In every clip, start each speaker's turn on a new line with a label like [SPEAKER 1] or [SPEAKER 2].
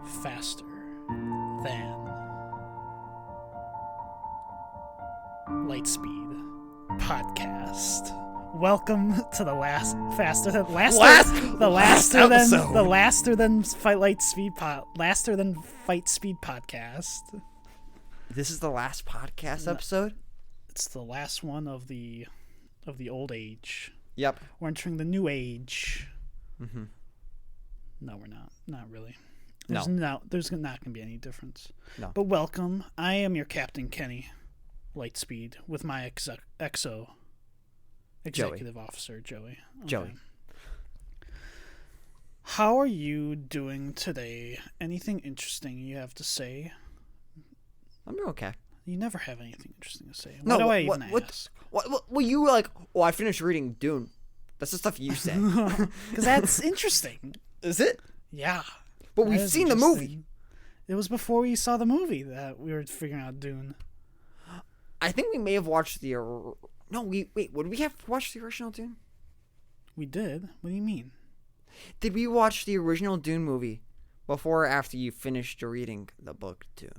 [SPEAKER 1] faster than Lightspeed podcast. Welcome to the last faster than Fight Speed podcast.
[SPEAKER 2] This is the last podcast episode?
[SPEAKER 1] It's the last one of the old age.
[SPEAKER 2] Yep.
[SPEAKER 1] We're entering the new age.
[SPEAKER 2] Mm-hmm.
[SPEAKER 1] No, we're not. Not really.
[SPEAKER 2] No.
[SPEAKER 1] There's not going to be any difference.
[SPEAKER 2] No.
[SPEAKER 1] But welcome. I am your Captain Kenny, Lightspeed, with my executive officer, Joey. Okay.
[SPEAKER 2] Joey.
[SPEAKER 1] How are you doing today? Anything interesting you have to say?
[SPEAKER 2] I'm doing okay.
[SPEAKER 1] You never have anything interesting to say.
[SPEAKER 2] No,
[SPEAKER 1] What do I even ask?
[SPEAKER 2] Well, you were like, I finished reading Dune. That's the stuff you say.
[SPEAKER 1] Because that's interesting.
[SPEAKER 2] Is it?
[SPEAKER 1] Yeah.
[SPEAKER 2] But we've seen the movie.
[SPEAKER 1] It was before we saw the movie that we were figuring out Dune.
[SPEAKER 2] I think we may have watched the... would we have watched the original Dune?
[SPEAKER 1] We did? What do you mean?
[SPEAKER 2] Did we watch the original Dune movie before or after you finished reading the book Dune?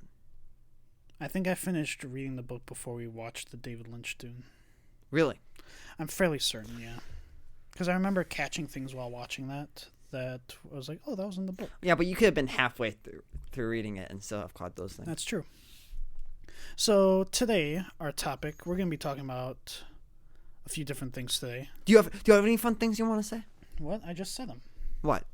[SPEAKER 1] I think I finished reading the book before we watched the David Lynch Dune.
[SPEAKER 2] Really?
[SPEAKER 1] I'm fairly certain, yeah. Because I remember catching things while watching that I was like, oh, that was in the book.
[SPEAKER 2] Yeah, but you could have been halfway through reading it and still have caught those things.
[SPEAKER 1] That's true. So today, our topic, we're going to be talking about a few different things today.
[SPEAKER 2] Do you have any fun things you want to say?
[SPEAKER 1] What? I just said them.
[SPEAKER 2] What?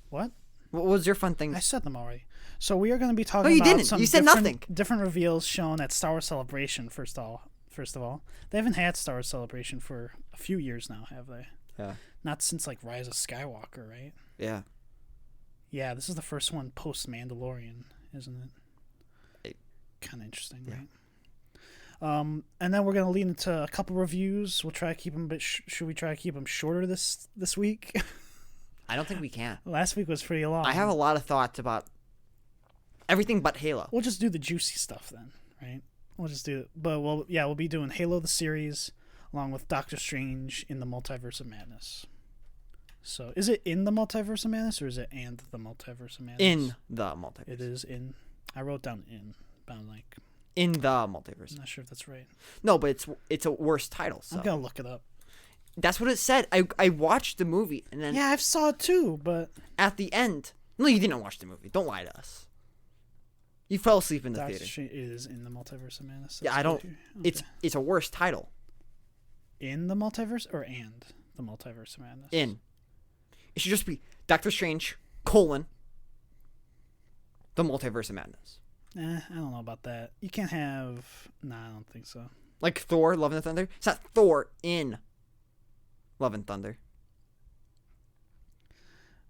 [SPEAKER 1] What?
[SPEAKER 2] What was your fun thing?
[SPEAKER 1] I said them already. So we are going to be talking
[SPEAKER 2] No, you
[SPEAKER 1] about
[SPEAKER 2] didn't.
[SPEAKER 1] some
[SPEAKER 2] You said nothing.
[SPEAKER 1] different reveals shown at Star Wars Celebration, first of all. They haven't had Star Wars Celebration for a few years now, have they?
[SPEAKER 2] Yeah.
[SPEAKER 1] Not since, like, Rise of Skywalker, right?
[SPEAKER 2] Yeah.
[SPEAKER 1] Yeah, this is the first one post-Mandalorian, isn't it? Kind of interesting,
[SPEAKER 2] yeah.
[SPEAKER 1] Right? And then we're going to lead into a couple reviews. We'll try to keep them, should we try to keep them shorter this week?
[SPEAKER 2] I don't think we can.
[SPEAKER 1] Last week was pretty long.
[SPEAKER 2] I have a lot of thoughts about everything but Halo.
[SPEAKER 1] We'll just do the juicy stuff then, right? We'll just do it. But we'll be doing Halo the series along with Doctor Strange in the Multiverse of Madness. So, is it in the Multiverse of Madness or is it and the Multiverse of Madness?
[SPEAKER 2] In the Multiverse.
[SPEAKER 1] It is in. I wrote down in, but I'm like...
[SPEAKER 2] In the Multiverse.
[SPEAKER 1] I'm not sure if that's right.
[SPEAKER 2] No, but it's a worse title. So.
[SPEAKER 1] I'm going to look it up.
[SPEAKER 2] That's what it said. I watched the movie and then...
[SPEAKER 1] Yeah, I saw it too, but...
[SPEAKER 2] At the end... No, you didn't watch the movie. Don't lie to us. You fell asleep in the
[SPEAKER 1] Doctor
[SPEAKER 2] theater.
[SPEAKER 1] Strange is in the Multiverse of Madness.
[SPEAKER 2] Yeah, I don't...
[SPEAKER 1] Okay.
[SPEAKER 2] It's a worse title.
[SPEAKER 1] In the Multiverse or and the Multiverse of Madness?
[SPEAKER 2] In. It should just be Doctor Strange, the Multiverse of Madness.
[SPEAKER 1] I don't know about that. You can't have... Nah, I don't think so.
[SPEAKER 2] Like Thor, Love and Thunder? It's not Thor in Love and Thunder.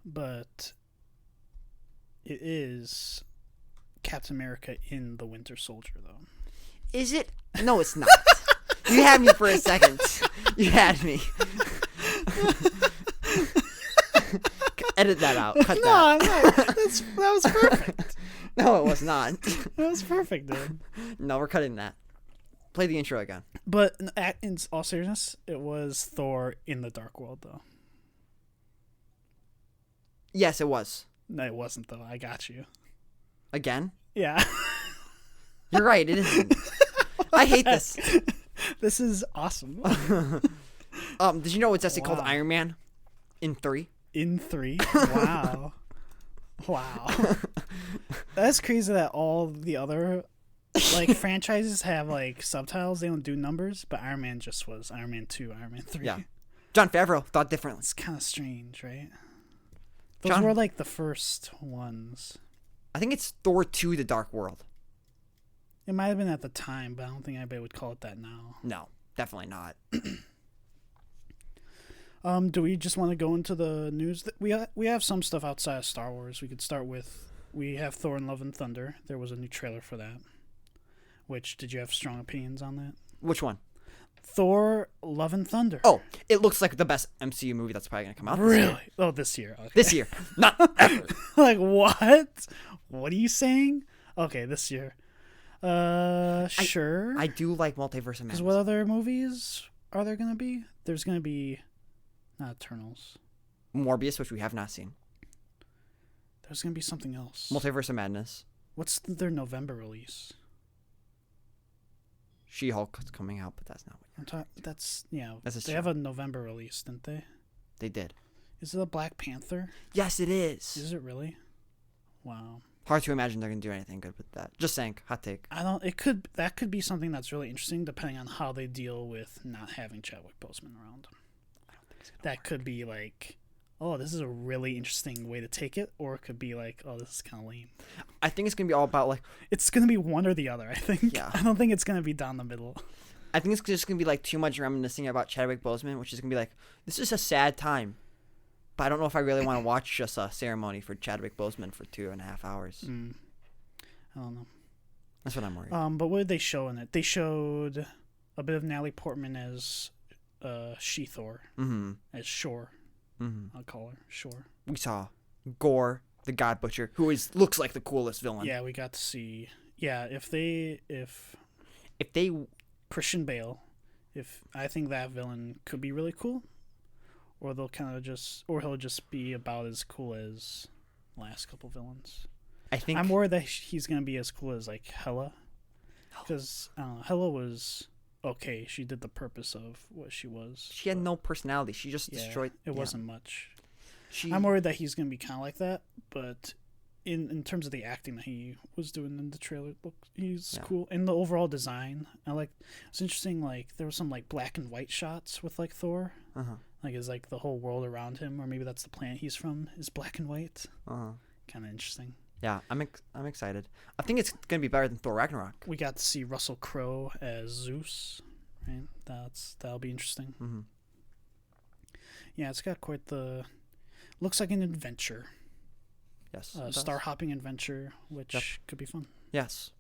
[SPEAKER 1] But it is Captain America in the Winter Soldier, though.
[SPEAKER 2] Is it? No, it's not. You had me for a second. You had me. Edit that out. Cut that.
[SPEAKER 1] No, that was perfect.
[SPEAKER 2] No, it was not.
[SPEAKER 1] That was perfect, dude.
[SPEAKER 2] No, we're cutting that. Play the intro again.
[SPEAKER 1] But in all seriousness, it was Thor in the Dark World, though.
[SPEAKER 2] Yes, it was.
[SPEAKER 1] No, it wasn't, though. I got you.
[SPEAKER 2] Again?
[SPEAKER 1] Yeah.
[SPEAKER 2] You're right. It isn't. I hate this.
[SPEAKER 1] This is awesome.
[SPEAKER 2] Did you know it's actually called Iron Man in 3?
[SPEAKER 1] In 3? Wow. Wow. That's crazy that all the other franchises have subtitles. They don't do numbers, but Iron Man just was Iron Man 2, Iron Man 3.
[SPEAKER 2] Yeah. Jon Favreau thought differently.
[SPEAKER 1] It's kind of strange, right? Those were the first ones.
[SPEAKER 2] I think it's Thor 2: The Dark World.
[SPEAKER 1] It might have been at the time, but I don't think anybody would call it that now.
[SPEAKER 2] No, definitely not.
[SPEAKER 1] Do we just want to go into the news? We have some stuff outside of Star Wars. We could start with, we have Thor and Love and Thunder. There was a new trailer for that. Did you have strong opinions on that?
[SPEAKER 2] Which one?
[SPEAKER 1] Thor, Love and Thunder.
[SPEAKER 2] Oh, it looks like the best MCU movie that's probably going to come out
[SPEAKER 1] really?
[SPEAKER 2] this year.
[SPEAKER 1] Oh, this year. Okay.
[SPEAKER 2] This year. Not ever.
[SPEAKER 1] What? What are you saying? Okay, this year. Sure.
[SPEAKER 2] I do like Multiverse of Madness.
[SPEAKER 1] Because what other movies are there going to be? There's going to be... Not Eternals.
[SPEAKER 2] Morbius, which we have not seen.
[SPEAKER 1] There's gonna be something else.
[SPEAKER 2] Multiverse of Madness.
[SPEAKER 1] What's their November release?
[SPEAKER 2] She-Hulk is coming out, but that's not what
[SPEAKER 1] I'm talking. That's
[SPEAKER 2] That's a
[SPEAKER 1] they
[SPEAKER 2] show.
[SPEAKER 1] have a November release, didn't they?
[SPEAKER 2] they did.
[SPEAKER 1] Is it a Black Panther?
[SPEAKER 2] Yes, it is.
[SPEAKER 1] Is it really? Wow.
[SPEAKER 2] Hard to imagine they're gonna do anything good with that. Just saying, hot take.
[SPEAKER 1] I don't. That could be something that's really interesting, depending on how they deal with not having Chadwick Boseman around.
[SPEAKER 2] I don't think it's gonna
[SPEAKER 1] That could be like, oh, this is a really interesting way to take it, or it could be like, oh, this is kind of lame.
[SPEAKER 2] I think it's gonna be all about like.
[SPEAKER 1] It's gonna be one or the other. I think.
[SPEAKER 2] Yeah.
[SPEAKER 1] I don't think it's gonna be down the middle.
[SPEAKER 2] I think it's just gonna be like too much reminiscing about Chadwick Boseman, which is gonna be like, this is a sad time, but I don't know if I really want to watch just a ceremony for Chadwick Boseman for 2.5 hours.
[SPEAKER 1] I don't know.
[SPEAKER 2] That's what I'm worried.
[SPEAKER 1] But what did they show in it? They showed a bit of Natalie Portman as She-Thor, as Shore. I'll call her Shore.
[SPEAKER 2] We saw Gore, the God Butcher, who looks like the coolest villain.
[SPEAKER 1] Yeah, we got to see. Yeah, if
[SPEAKER 2] If they
[SPEAKER 1] Christian Bale, I think that villain could be really cool, or they'll kind of he'll just be about as cool as last couple villains.
[SPEAKER 2] I think
[SPEAKER 1] I'm worried that he's gonna be as cool as like Hela, because Hela was okay. She did the purpose of what she was.
[SPEAKER 2] she had no personality. She just destroyed.
[SPEAKER 1] It wasn't much.
[SPEAKER 2] She.
[SPEAKER 1] I'm worried that he's gonna be kind of like that, but in terms of the acting that he was doing in the trailer, he's cool. And the overall design, it's interesting. Like there was some like black and white shots with like Thor. Like is like the whole world around him, or maybe that's the planet he's from, is black and white. Kind of interesting.
[SPEAKER 2] Yeah, I'm excited. I think it's gonna be better than Thor Ragnarok.
[SPEAKER 1] We got to see Russell Crowe as Zeus, right? That'll be interesting. Yeah, it's got quite the. Looks like an adventure.
[SPEAKER 2] Yes.
[SPEAKER 1] Star hopping adventure, which could be fun.
[SPEAKER 2] Yes.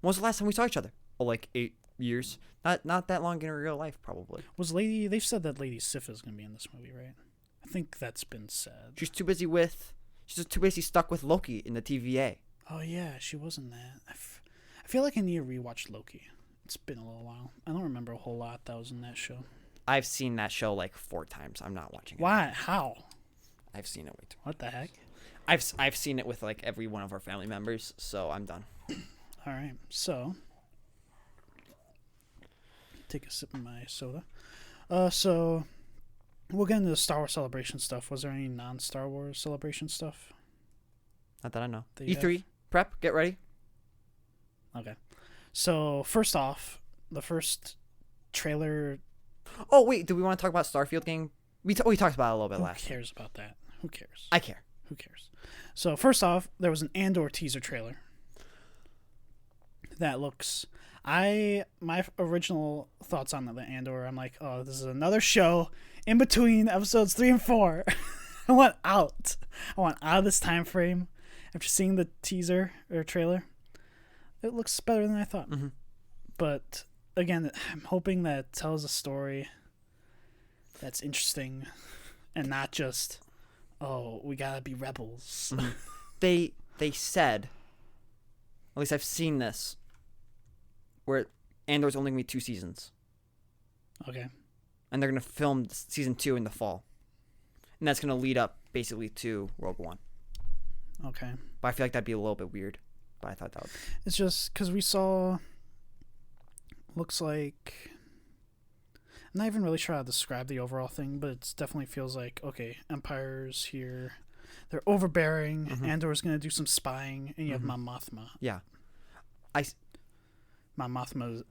[SPEAKER 2] When was the last time we saw each other? Oh, like 8 years. Not that long in real life, probably.
[SPEAKER 1] They've said that Lady Sif is gonna be in this movie, right? I think that's been said.
[SPEAKER 2] She's just too busy stuck with Loki in the TVA.
[SPEAKER 1] Oh yeah, she was in that. I feel like I need to rewatch Loki. It's been a little while. I don't remember a whole lot that was in that show.
[SPEAKER 2] I've seen that show like 4 times. I'm not watching it.
[SPEAKER 1] Why? How?
[SPEAKER 2] I've seen it way too.
[SPEAKER 1] What the heck?
[SPEAKER 2] I've seen it with like every one of our family members, so I'm done.
[SPEAKER 1] All right, so take a sip of my soda. So we'll get into the Star Wars Celebration stuff. Was there any non-Star Wars Celebration stuff?
[SPEAKER 2] Not that I know.
[SPEAKER 1] That you
[SPEAKER 2] E3 prep, get ready.
[SPEAKER 1] Okay. So first off, the first trailer.
[SPEAKER 2] Oh wait, do we want to talk about Starfield game? We talked about it a little bit last.
[SPEAKER 1] Who cares about that? Who cares?
[SPEAKER 2] I care.
[SPEAKER 1] Who cares? So first off, there was an Andor teaser trailer. That looks. My original thoughts on the Andor. I'm like, oh, this is another show in between episodes 3 and 4. I want out. I want out of this time frame. After seeing the teaser or trailer, it looks better than I thought. But again, I'm hoping that it tells a story that's interesting and not just, oh, we gotta be rebels.
[SPEAKER 2] They said, at least I've seen this, where Andor's only gonna be 2 seasons.
[SPEAKER 1] Okay.
[SPEAKER 2] And they're gonna film season 2 in the fall, and that's gonna lead up basically to Rogue One.
[SPEAKER 1] Okay.
[SPEAKER 2] But I feel like that'd be a little bit weird. But I thought that would.
[SPEAKER 1] It's just because we saw. Looks like. I'm not even really sure how to describe the overall thing, but it definitely feels like, okay, Empire's here. They're overbearing. Andor's going to do some spying, and you have Mon Mothma.
[SPEAKER 2] Yeah.
[SPEAKER 1] Mon Mothma.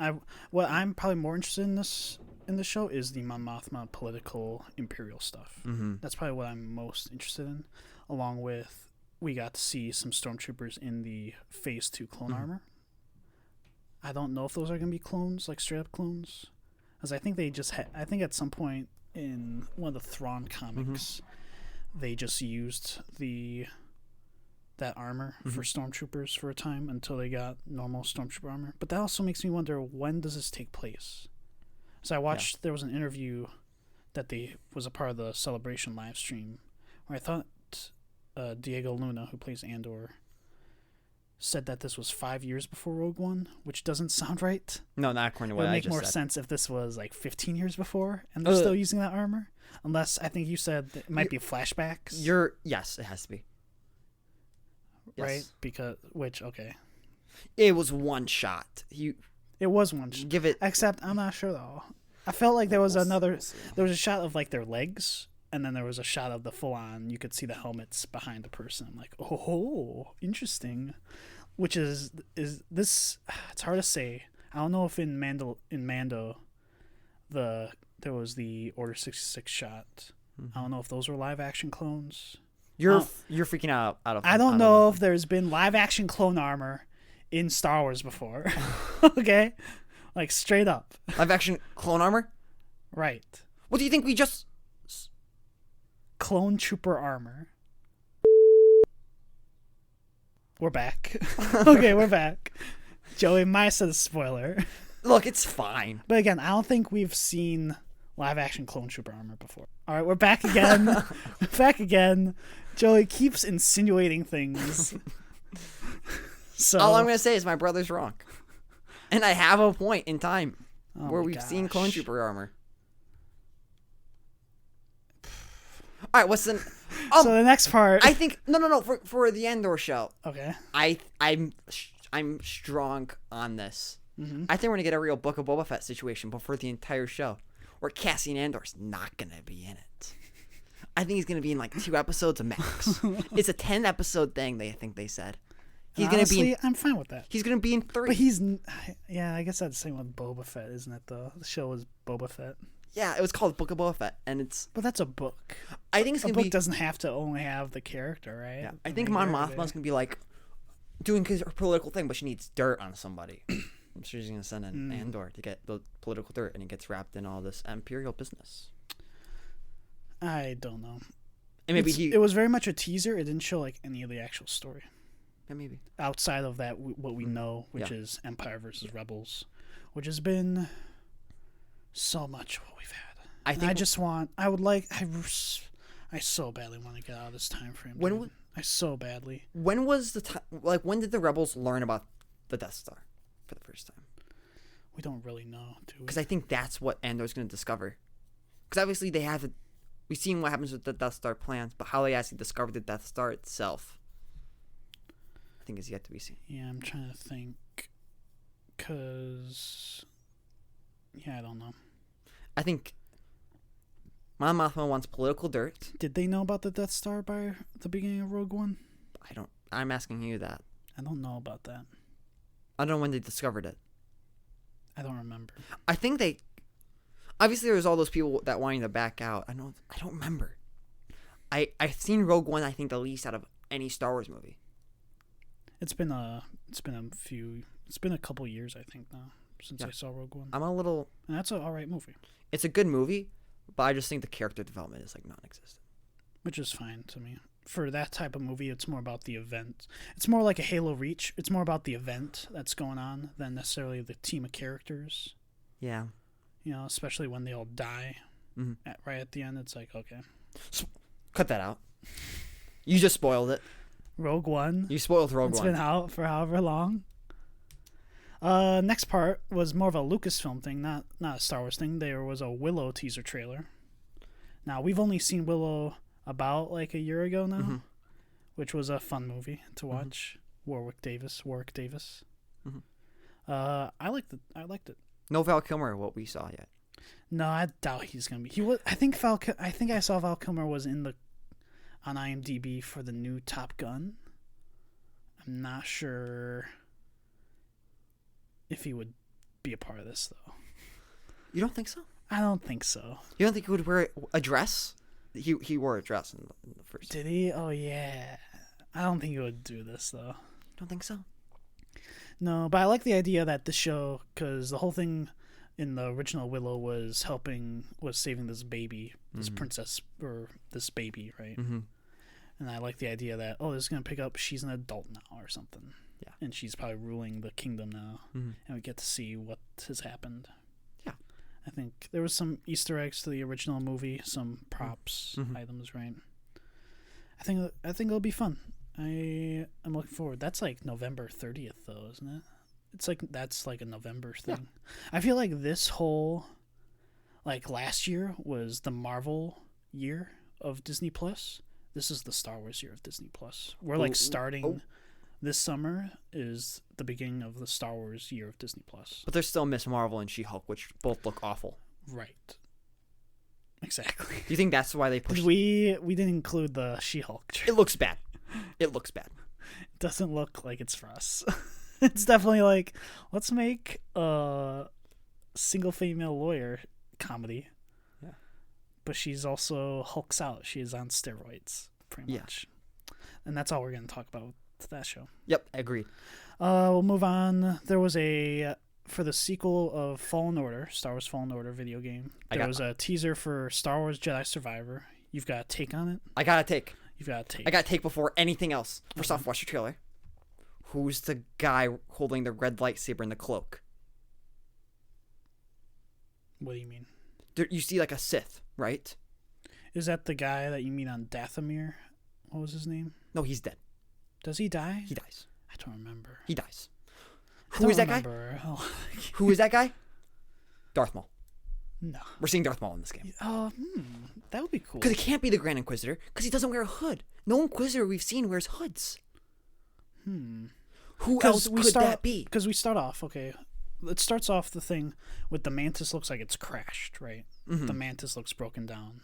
[SPEAKER 1] What I'm probably more interested in this show is the Mon Mothma political imperial stuff. That's probably what I'm most interested in, along with we got to see some stormtroopers in the Phase 2 clone armor. I don't know if those are going to be clones, like straight up clones. Because I think they just I think at some point in one of the Thrawn comics, they just used that armor for stormtroopers for a time until they got normal stormtrooper armor. But that also makes me wonder, when does this take place? So I watched, there was an interview that was a part of the Celebration live stream where I thought Diego Luna, who plays Andor, said that this was 5 years before Rogue One, which doesn't sound right.
[SPEAKER 2] No, not according to
[SPEAKER 1] It
[SPEAKER 2] what
[SPEAKER 1] would
[SPEAKER 2] I
[SPEAKER 1] make
[SPEAKER 2] just
[SPEAKER 1] more
[SPEAKER 2] said.
[SPEAKER 1] sense if this was like 15 years before and they're still using that armor. Unless I think you said that it might be flashbacks.
[SPEAKER 2] Yes, it has to be. Yes.
[SPEAKER 1] right? Because okay,
[SPEAKER 2] It was one shot.
[SPEAKER 1] it was one.
[SPEAKER 2] Give it.
[SPEAKER 1] Except I'm not sure though. I felt like there was
[SPEAKER 2] We'll
[SPEAKER 1] another.
[SPEAKER 2] see.
[SPEAKER 1] There was a shot of like their legs, and then there was a shot of the full on. You could see the helmets behind the person. I'm like, oh, interesting. Which is this? It's hard to say. I don't know if in Mando there was the Order 66 shot. I don't know if those were live action clones.
[SPEAKER 2] You're freaking out of.
[SPEAKER 1] I don't know if there's been live action clone armor in Star Wars before. Okay, like straight up.
[SPEAKER 2] Live action clone armor.
[SPEAKER 1] Right.
[SPEAKER 2] What do you think we just?
[SPEAKER 1] Clone trooper armor. We're back. Okay, we're back. Joey might have said a spoiler.
[SPEAKER 2] Look, it's fine.
[SPEAKER 1] But again, I don't think we've seen live action clone trooper armor before. All right, we're back again. We're back again. Joey keeps insinuating things. So
[SPEAKER 2] All I'm gonna say is my brother's wrong, and I have a point in time where we've seen clone
[SPEAKER 1] gosh.
[SPEAKER 2] trooper armor. All right, what's the?
[SPEAKER 1] So the next part.
[SPEAKER 2] I think no. For the Andor show,
[SPEAKER 1] Okay.
[SPEAKER 2] I'm strong on this.
[SPEAKER 1] Mm-hmm.
[SPEAKER 2] I think we're gonna get a real Book of Boba Fett situation before the entire show, where Cassian Andor's not gonna be in it. I think he's gonna be in like 2 episodes of max. It's a 10-episode thing. I think they said he's
[SPEAKER 1] Honestly,
[SPEAKER 2] gonna be.
[SPEAKER 1] I'm fine with that.
[SPEAKER 2] He's gonna be in 3.
[SPEAKER 1] But he's. Yeah, I guess that's the same with Boba Fett, isn't it? The show is Boba Fett.
[SPEAKER 2] Yeah, it was called Book of Boba Fett, and it's.
[SPEAKER 1] But that's a book.
[SPEAKER 2] I think it's
[SPEAKER 1] A
[SPEAKER 2] gonna
[SPEAKER 1] book
[SPEAKER 2] be.
[SPEAKER 1] doesn't have to only have the character, right?
[SPEAKER 2] Yeah, I think Mon Mothma's gonna be like doing her political thing, but she needs dirt on somebody. I'm sure she's gonna send an Andor to get the political dirt, and it gets wrapped in all this imperial business.
[SPEAKER 1] I don't know.
[SPEAKER 2] And maybe
[SPEAKER 1] It was very much a teaser. It didn't show like any of the actual story
[SPEAKER 2] Yeah, maybe.
[SPEAKER 1] outside of that. What we know, which
[SPEAKER 2] Yeah.
[SPEAKER 1] is Empire versus Rebels, which has been so much what we've had.
[SPEAKER 2] I
[SPEAKER 1] And
[SPEAKER 2] think
[SPEAKER 1] I just want. I would like. I so badly want to get out of this time frame.
[SPEAKER 2] When
[SPEAKER 1] dude.
[SPEAKER 2] would-
[SPEAKER 1] I so badly.
[SPEAKER 2] when was the time? Like, when did the rebels learn about the Death Star for the first time?
[SPEAKER 1] We don't really know, do we?
[SPEAKER 2] Because I think that's what Andor's gonna discover. Because obviously they have. We've seen what happens with the Death Star plans, but how they actually discovered the Death Star itself, I think, is yet to be seen.
[SPEAKER 1] Yeah, I'm trying to think. Cause. Yeah, I don't know.
[SPEAKER 2] I think Mon Mothma wants political dirt.
[SPEAKER 1] Did they know about the Death Star by the beginning of Rogue One?
[SPEAKER 2] I'm asking you that.
[SPEAKER 1] I don't know about that.
[SPEAKER 2] I don't know when they discovered it.
[SPEAKER 1] I don't remember.
[SPEAKER 2] I think they. Obviously, there was all those people that wanting to back out. I don't remember. I've seen Rogue One. I think the least out of any Star Wars movie.
[SPEAKER 1] It's been a couple years, I think, now since I saw Rogue One,
[SPEAKER 2] I'm a little.
[SPEAKER 1] and that's an alright movie,
[SPEAKER 2] It's a good movie, but I just think the character development is like non-existent.
[SPEAKER 1] which is fine to me. For that type of movie, it's more about the event. It's more like a Halo Reach. It's more about the event that's going on than necessarily the team of characters.
[SPEAKER 2] Yeah.
[SPEAKER 1] You know, especially when they all die right at the end. It's like, okay,
[SPEAKER 2] Cut that out. You just spoiled it.
[SPEAKER 1] Rogue One.
[SPEAKER 2] You spoiled Rogue
[SPEAKER 1] It's
[SPEAKER 2] One.
[SPEAKER 1] been out for however long. Next part was more of a Lucasfilm thing, not a Star Wars thing. There was a Willow teaser trailer. Now, we've only seen Willow about like a year ago now, which was a fun movie to watch. Warwick Davis. I liked it.
[SPEAKER 2] No Val Kilmer, what we saw yet.
[SPEAKER 1] No, I doubt he's gonna be. He was. I think I saw Val Kilmer was on IMDb for the new Top Gun. I'm not sure if he would be a part of this though.
[SPEAKER 2] You don't think so?
[SPEAKER 1] I don't think so.
[SPEAKER 2] You don't think he would wear a dress? He wore a dress in the first.
[SPEAKER 1] Did he? Oh yeah. I don't think he would do this though.
[SPEAKER 2] Don't think so?
[SPEAKER 1] No, but I like the idea that the show, because the whole thing in the original Willow was saving this baby, this princess, or this baby, right?
[SPEAKER 2] Mm-hmm.
[SPEAKER 1] And I like the idea that, this is going to pick up, she's an adult now or something.
[SPEAKER 2] Yeah.
[SPEAKER 1] And she's probably ruling the kingdom now.
[SPEAKER 2] Mm-hmm.
[SPEAKER 1] And we get to see what has happened.
[SPEAKER 2] Yeah.
[SPEAKER 1] I think there was some Easter eggs to the original movie, some props, items, right? I think it'll be fun. I'm looking forward. That's like November 30th, though, isn't it? It's like that's like a November thing. Yeah. I feel like this whole, like last year was the Marvel year of Disney Plus. This is the Star Wars year of Disney Plus. We're like starting this summer is the beginning of the Star Wars year of Disney Plus.
[SPEAKER 2] But there's still Miss Marvel and She-Hulk, which both look awful.
[SPEAKER 1] Right. Exactly.
[SPEAKER 2] Do you think that's why they pushed?
[SPEAKER 1] We didn't include the She-Hulk.
[SPEAKER 2] It looks bad. It looks bad.
[SPEAKER 1] It doesn't look like it's for us. It's definitely like, let's make a single female lawyer comedy.
[SPEAKER 2] Yeah.
[SPEAKER 1] But she's also hulks out. She is on steroids, pretty much. And that's all we're going to talk about with that show.
[SPEAKER 2] Yep, agreed.
[SPEAKER 1] We'll move on. There was for the sequel of Fallen Order, Star Wars Fallen Order video game, there was a teaser for Star Wars Jedi Survivor. You've got a take on it?
[SPEAKER 2] I got a take.
[SPEAKER 1] You've got a take.
[SPEAKER 2] I got to take before anything else. First off, watch the trailer. Who's the guy holding the red lightsaber in the cloak?
[SPEAKER 1] What do you mean?
[SPEAKER 2] You see like a Sith, right?
[SPEAKER 1] Is that the guy that you meet on Dathomir? What was his name?
[SPEAKER 2] No, he's dead.
[SPEAKER 1] Does he die?
[SPEAKER 2] He dies.
[SPEAKER 1] I don't remember.
[SPEAKER 2] He dies.
[SPEAKER 1] I
[SPEAKER 2] Who is that
[SPEAKER 1] remember.
[SPEAKER 2] guy?
[SPEAKER 1] Oh.
[SPEAKER 2] Who is that guy? Darth Maul.
[SPEAKER 1] No.
[SPEAKER 2] We're seeing Darth Maul in this game.
[SPEAKER 1] That would be cool.
[SPEAKER 2] Because it can't be the Grand Inquisitor, because he doesn't wear a hood. No Inquisitor we've seen wears hoods. Who else could that be?
[SPEAKER 1] Because we start off, okay, it starts off the thing with the Mantis looks like it's crashed, right?
[SPEAKER 2] Mm-hmm.
[SPEAKER 1] The Mantis looks broken down.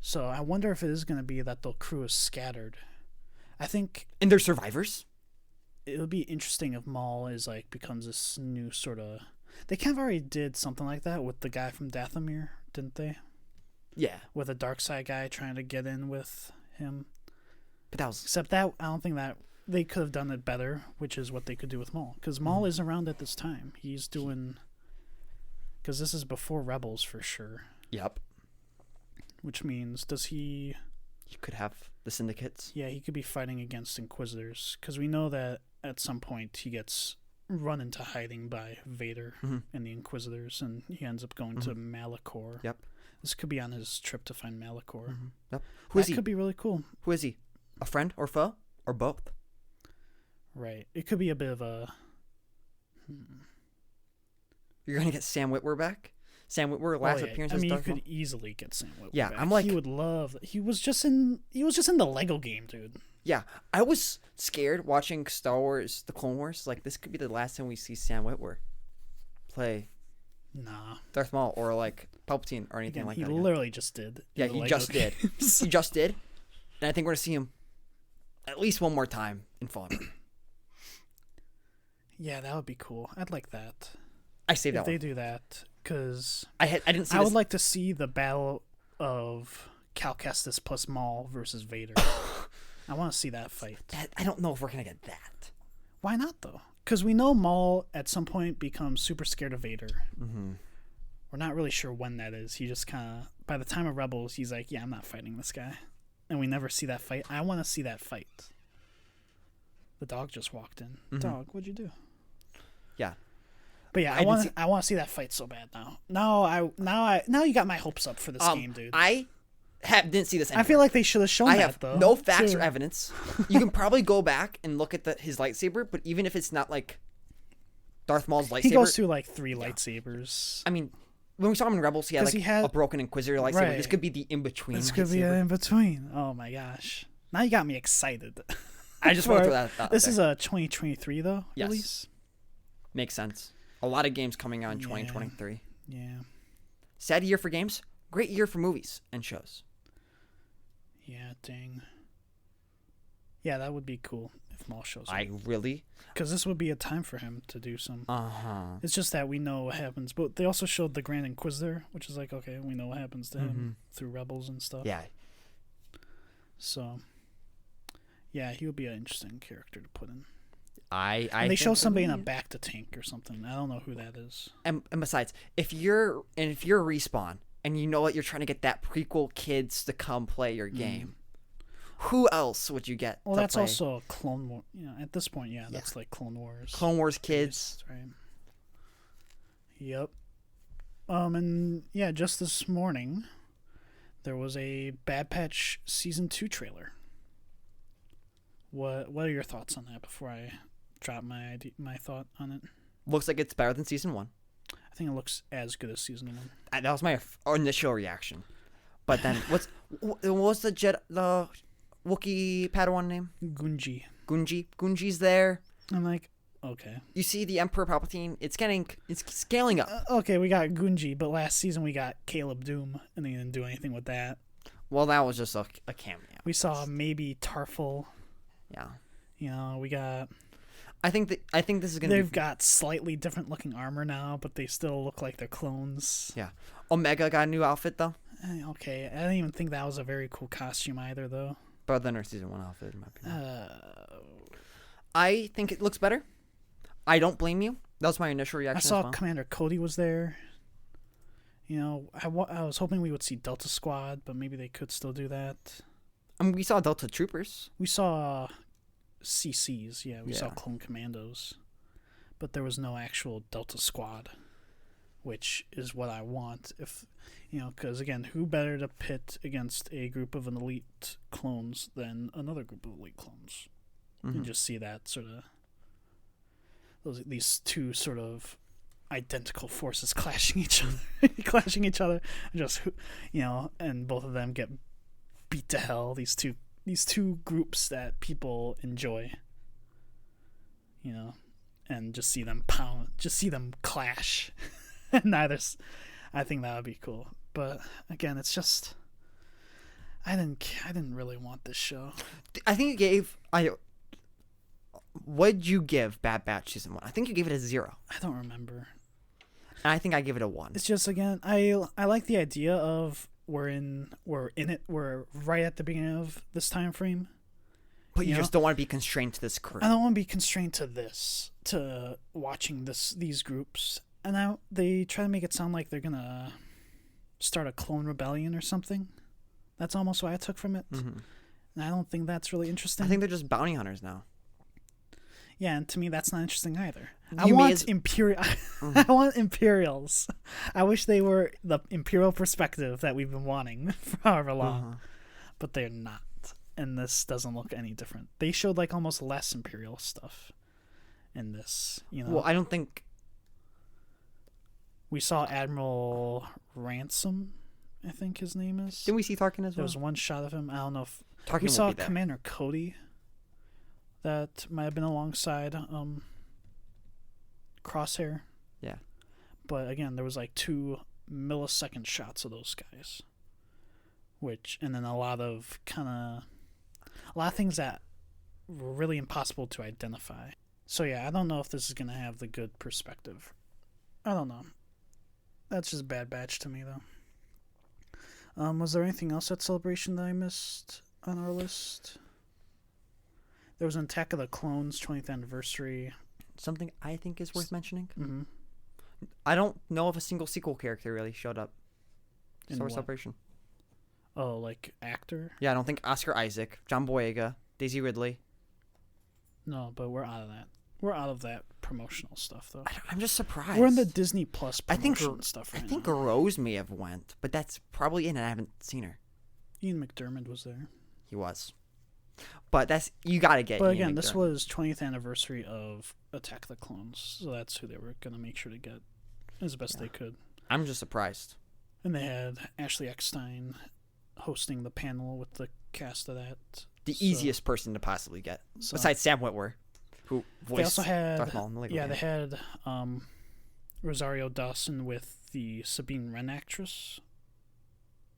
[SPEAKER 1] So I wonder if it is going to be that the crew is scattered. I think...
[SPEAKER 2] And they're survivors?
[SPEAKER 1] It would be interesting if Maul is like becomes this new sort of... They kind of already did something like that with the guy from Dathomir, didn't they?
[SPEAKER 2] Yeah.
[SPEAKER 1] With a dark side guy trying to get in with him.
[SPEAKER 2] But that was...
[SPEAKER 1] Except that, I don't think that... They could have done it better, which is what they could do with Maul. Because Maul is around at this time. He's doing... Because this is before Rebels for sure.
[SPEAKER 2] Yep.
[SPEAKER 1] Which means, does he...
[SPEAKER 2] You could have the Syndicates.
[SPEAKER 1] Yeah, he could be fighting against Inquisitors. Because we know that at some point he gets run into hiding by Vader and the Inquisitors. And he ends up going to Malachor.
[SPEAKER 2] Yep.
[SPEAKER 1] This could be on his trip to find Malachor.
[SPEAKER 2] Yep. Who is he?
[SPEAKER 1] That could be really cool.
[SPEAKER 2] Who is he? A friend or foe? Or both?
[SPEAKER 1] Right. It could be a bit of a...
[SPEAKER 2] You're going to get Sam Witwer back? Sam Witwer last appearance as Darth Maul?
[SPEAKER 1] You could easily get Sam Witwer
[SPEAKER 2] Yeah,
[SPEAKER 1] back.
[SPEAKER 2] I'm like...
[SPEAKER 1] He would love... He was just in the Lego game, dude.
[SPEAKER 2] Yeah, I was scared watching Star Wars, The Clone Wars. Like, this could be the last time we see Sam Witwer play Darth Maul or, like, Palpatine or anything like that.
[SPEAKER 1] He literally just did.
[SPEAKER 2] Yeah, he just did. He just did. And I think we're going to see him at least one more time in Fallen Order.
[SPEAKER 1] Yeah, that would be cool. I'd like that.
[SPEAKER 2] I say that
[SPEAKER 1] if they do that, because
[SPEAKER 2] I didn't see.
[SPEAKER 1] I would like to see the battle of Cal Kestis plus Maul versus Vader. I want to see that fight.
[SPEAKER 2] I don't know if we're gonna get that.
[SPEAKER 1] Why not though? Because we know Maul at some point becomes super scared of Vader. We're not really sure when that is. He just kind of, by the time of Rebels, he's like, "Yeah, I'm not fighting this guy," and we never see that fight. I want to see that fight. The dog just walked in. Dog, what'd you do?
[SPEAKER 2] Yeah.
[SPEAKER 1] But yeah, I want to see that fight so bad now. Now you got my hopes up for this game, dude.
[SPEAKER 2] I didn't see this anywhere.
[SPEAKER 1] I feel like they should have shown
[SPEAKER 2] that,
[SPEAKER 1] though.
[SPEAKER 2] I have no facts or evidence. You can probably go back and look at his lightsaber, but even if it's not like Darth Maul's lightsaber,
[SPEAKER 1] he goes through like 3 lightsabers.
[SPEAKER 2] I mean, when we saw him in Rebels, he had a broken Inquisitor lightsaber. Right. This could be the in-between.
[SPEAKER 1] This could be an in-between. Oh my gosh! Now you got me excited.
[SPEAKER 2] I just want to throw that out
[SPEAKER 1] This
[SPEAKER 2] there.
[SPEAKER 1] is a 2023 though.
[SPEAKER 2] Yes.
[SPEAKER 1] Release.
[SPEAKER 2] Makes sense. A lot of games coming out in 2023.
[SPEAKER 1] Yeah.
[SPEAKER 2] Sad year for games. Great year for movies and shows.
[SPEAKER 1] Yeah, dang. Yeah, that would be cool if Maul shows up.
[SPEAKER 2] Because
[SPEAKER 1] this would be a time for him to do some.
[SPEAKER 2] Uh-huh.
[SPEAKER 1] It's just that we know what happens. But they also showed the Grand Inquisitor, which is like, okay, we know what happens to him through Rebels and stuff.
[SPEAKER 2] Yeah.
[SPEAKER 1] So, yeah, he would be an interesting character to put in.
[SPEAKER 2] And
[SPEAKER 1] they show somebody in a back to tank or something. I don't know who that is.
[SPEAKER 2] And besides, if you're Respawn and you know what, you're trying to get that prequel kids to come play your game, who else would you get?
[SPEAKER 1] Well, that's also Clone Wars. You know, at this point, that's like Clone Wars.
[SPEAKER 2] Clone Wars kids,
[SPEAKER 1] right? Yep. And yeah, just this morning, there was a Bad Batch Season 2 trailer. What are your thoughts on that before I drop my thought on it?
[SPEAKER 2] Looks like it's better than Season 1.
[SPEAKER 1] I think it looks as good as Season 1.
[SPEAKER 2] That was my initial reaction. But then, what's the Wookiee Padawan name?
[SPEAKER 1] Gunji.
[SPEAKER 2] Gunji's there.
[SPEAKER 1] I'm like, okay.
[SPEAKER 2] You see the Emperor Palpatine. It's scaling up.
[SPEAKER 1] Okay, we got Gunji, but last season we got Caleb Doom, and they didn't do anything with that.
[SPEAKER 2] Well, that was just a cameo.
[SPEAKER 1] We saw maybe Tarful.
[SPEAKER 2] Yeah.
[SPEAKER 1] You know, we got.
[SPEAKER 2] I think this is gonna.
[SPEAKER 1] They've got slightly different looking armor now, but they still look like they're clones.
[SPEAKER 2] Yeah. Omega got a new outfit though.
[SPEAKER 1] Okay, I didn't even think that was a very cool costume either, though.
[SPEAKER 2] Better than her season 1 outfit, in my opinion.
[SPEAKER 1] Uh,
[SPEAKER 2] I think it looks better. I don't blame you. That was my initial reaction.
[SPEAKER 1] I saw
[SPEAKER 2] as well.
[SPEAKER 1] Commander Cody was there. You know, I was hoping we would see Delta Squad, but maybe they could still do that.
[SPEAKER 2] I mean, we saw Delta Troopers.
[SPEAKER 1] We saw CCs, yeah. We saw Clone Commandos. But there was no actual Delta Squad, which is what I want. If you know, because again, who better to pit against a group of an elite clones than another group of elite clones?
[SPEAKER 2] Mm-hmm.
[SPEAKER 1] And just see that sort of these two sort of identical forces clashing each other, and just and both of them get beat to hell. These two groups that people enjoy, and just see them clash. I think that would be cool. But again, it's just I didn't really want this show.
[SPEAKER 2] I think what'd you give Bad Batch season 1? I think you gave it a 0.
[SPEAKER 1] I don't remember.
[SPEAKER 2] And I think I give it a 1.
[SPEAKER 1] It's just, again, I like the idea of we're right at the beginning of this time frame.
[SPEAKER 2] But you just don't want to be constrained to this crew.
[SPEAKER 1] I don't want to be constrained to watching these groups. And now they try to make it sound like they're going to start a clone rebellion or something. That's almost what I took from it.
[SPEAKER 2] Mm-hmm.
[SPEAKER 1] And I don't think that's really interesting.
[SPEAKER 2] I think they're just bounty hunters now.
[SPEAKER 1] Yeah, and to me, that's not interesting either. I want Imperials. I wish they were the Imperial perspective that we've been wanting for however long. But they're not. And this doesn't look any different. They showed like almost less Imperial stuff in this.
[SPEAKER 2] Well, I don't think...
[SPEAKER 1] We saw Admiral Ransom, I think his name is.
[SPEAKER 2] Didn't we see Tarkin as well?
[SPEAKER 1] There was one shot of him. I don't know if...
[SPEAKER 2] Tarkin
[SPEAKER 1] we saw
[SPEAKER 2] be there.
[SPEAKER 1] Commander Cody. That might have been alongside Crosshair.
[SPEAKER 2] Yeah.
[SPEAKER 1] But again, there was like 2 millisecond shots of those guys. And then a lot of things that were really impossible to identify. So yeah, I don't know if this is going to have the good perspective. I don't know. That's just Bad Batch to me, though. Was there anything else at Celebration that I missed on our list? There was an Attack of the Clones 20th anniversary.
[SPEAKER 2] Something I think is worth mentioning.
[SPEAKER 1] Mm-hmm.
[SPEAKER 2] I don't know if a single sequel character really showed up.
[SPEAKER 1] In
[SPEAKER 2] Star
[SPEAKER 1] what?
[SPEAKER 2] Celebration.
[SPEAKER 1] Oh, like actor?
[SPEAKER 2] Yeah, I don't think Oscar Isaac, John Boyega, Daisy Ridley.
[SPEAKER 1] No, but we're out of that. We're out of that promotional stuff, though.
[SPEAKER 2] I'm just surprised.
[SPEAKER 1] We're in the Disney Plus promotion stuff right now.
[SPEAKER 2] I think Rose may have went, but that's probably in and I haven't seen her.
[SPEAKER 1] Ian McDermott was there.
[SPEAKER 2] He was. But you got to get
[SPEAKER 1] But
[SPEAKER 2] Ian
[SPEAKER 1] again,
[SPEAKER 2] McDermott.
[SPEAKER 1] this was 20th anniversary of Attack of the Clones, so that's who they were going to make sure to get as best they could.
[SPEAKER 2] I'm just surprised.
[SPEAKER 1] And they had Ashley Eckstein hosting the panel with the cast of that.
[SPEAKER 2] The easiest person to possibly get, besides Sam Witwer, who voiced
[SPEAKER 1] they also had,
[SPEAKER 2] Darth Maul in the Lego game.
[SPEAKER 1] they had Rosario Dawson with the Sabine Wren actress,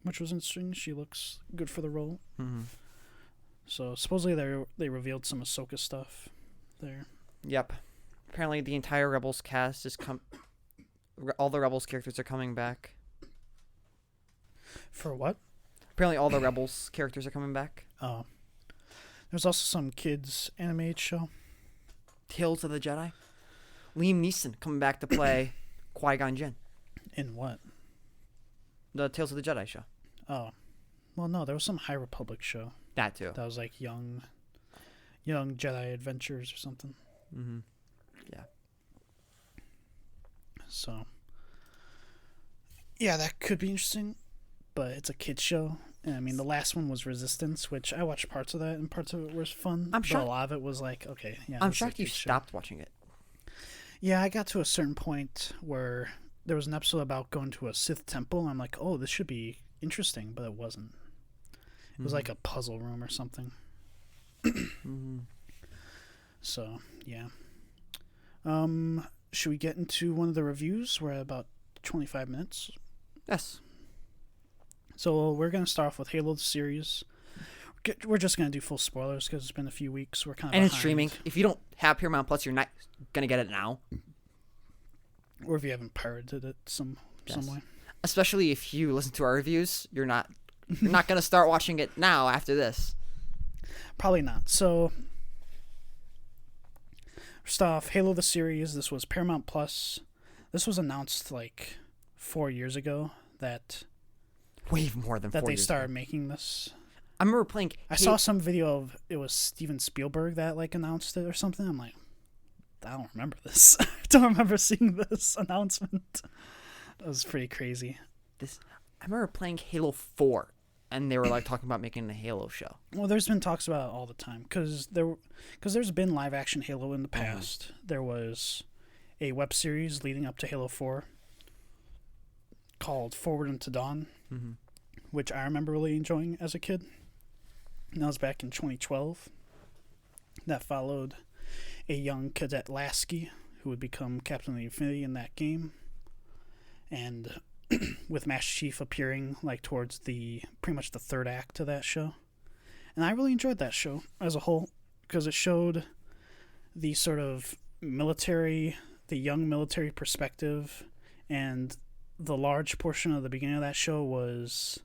[SPEAKER 1] which was interesting. She looks good for the role.
[SPEAKER 2] Mm-hmm.
[SPEAKER 1] So supposedly they revealed some Ahsoka stuff there.
[SPEAKER 2] Yep. Apparently the entire Rebels cast is all the Rebels characters are coming back.
[SPEAKER 1] For what?
[SPEAKER 2] Apparently all the Rebels characters are coming back.
[SPEAKER 1] Oh. There's also some kids animated show.
[SPEAKER 2] Tales of the Jedi. Liam Neeson coming back to play Qui-Gon Jinn.
[SPEAKER 1] In what?
[SPEAKER 2] The Tales of the Jedi show.
[SPEAKER 1] Oh. Well, no, there was some High Republic show.
[SPEAKER 2] That too.
[SPEAKER 1] That was like young Jedi Adventures or something.
[SPEAKER 2] Mm-hmm. Yeah.
[SPEAKER 1] So, yeah, that could be interesting, but it's a kid's show. And, I mean, the last one was Resistance, which I watched parts of that, and parts of it was fun.
[SPEAKER 2] I'm shocked.
[SPEAKER 1] But a lot of it was like, okay, yeah.
[SPEAKER 2] I'm shocked you stopped watching it.
[SPEAKER 1] Yeah, I got to a certain point where there was an episode about going to a Sith temple, and I'm like, oh, this should be interesting, but it wasn't. It was like a puzzle room or something.
[SPEAKER 2] Mm-hmm.
[SPEAKER 1] So yeah. Should we get into one of the reviews? We're at about 25 minutes.
[SPEAKER 2] Yes.
[SPEAKER 1] So we're gonna start off with Halo the series. We're just gonna do full spoilers because it's been a few weeks. We're kind of
[SPEAKER 2] And
[SPEAKER 1] behind.
[SPEAKER 2] it's streaming. If you don't have Paramount Plus, you're not gonna get it now.
[SPEAKER 1] Or if you haven't pirated it some way.
[SPEAKER 2] Especially if you listen to our reviews, you're not gonna start watching it now after this.
[SPEAKER 1] Probably not. So first off, Halo the series. This was Paramount Plus. This was announced like 4 years ago that
[SPEAKER 2] Way more than 4
[SPEAKER 1] they
[SPEAKER 2] years
[SPEAKER 1] started
[SPEAKER 2] ago.
[SPEAKER 1] making this.
[SPEAKER 2] I remember playing.
[SPEAKER 1] I saw some video of it was Steven Spielberg that like announced it or something. I'm like, I don't remember this. I don't remember seeing this announcement. It was pretty crazy.
[SPEAKER 2] I remember playing Halo 4, and they were like talking about making a Halo show.
[SPEAKER 1] Well, there's been talks about it all the time because there's been live action Halo in the past. There was a web series leading up to Halo 4 called Forward Into Dawn, which I remember really enjoying as a kid. And that was back in 2012. That followed a young cadet Lasky, who would become Captain of the Infinity in that game. And with Master Chief appearing like towards pretty much the third act of that show. And I really enjoyed that show as a whole because it showed the sort of the young military perspective, and the large portion of the beginning of that show was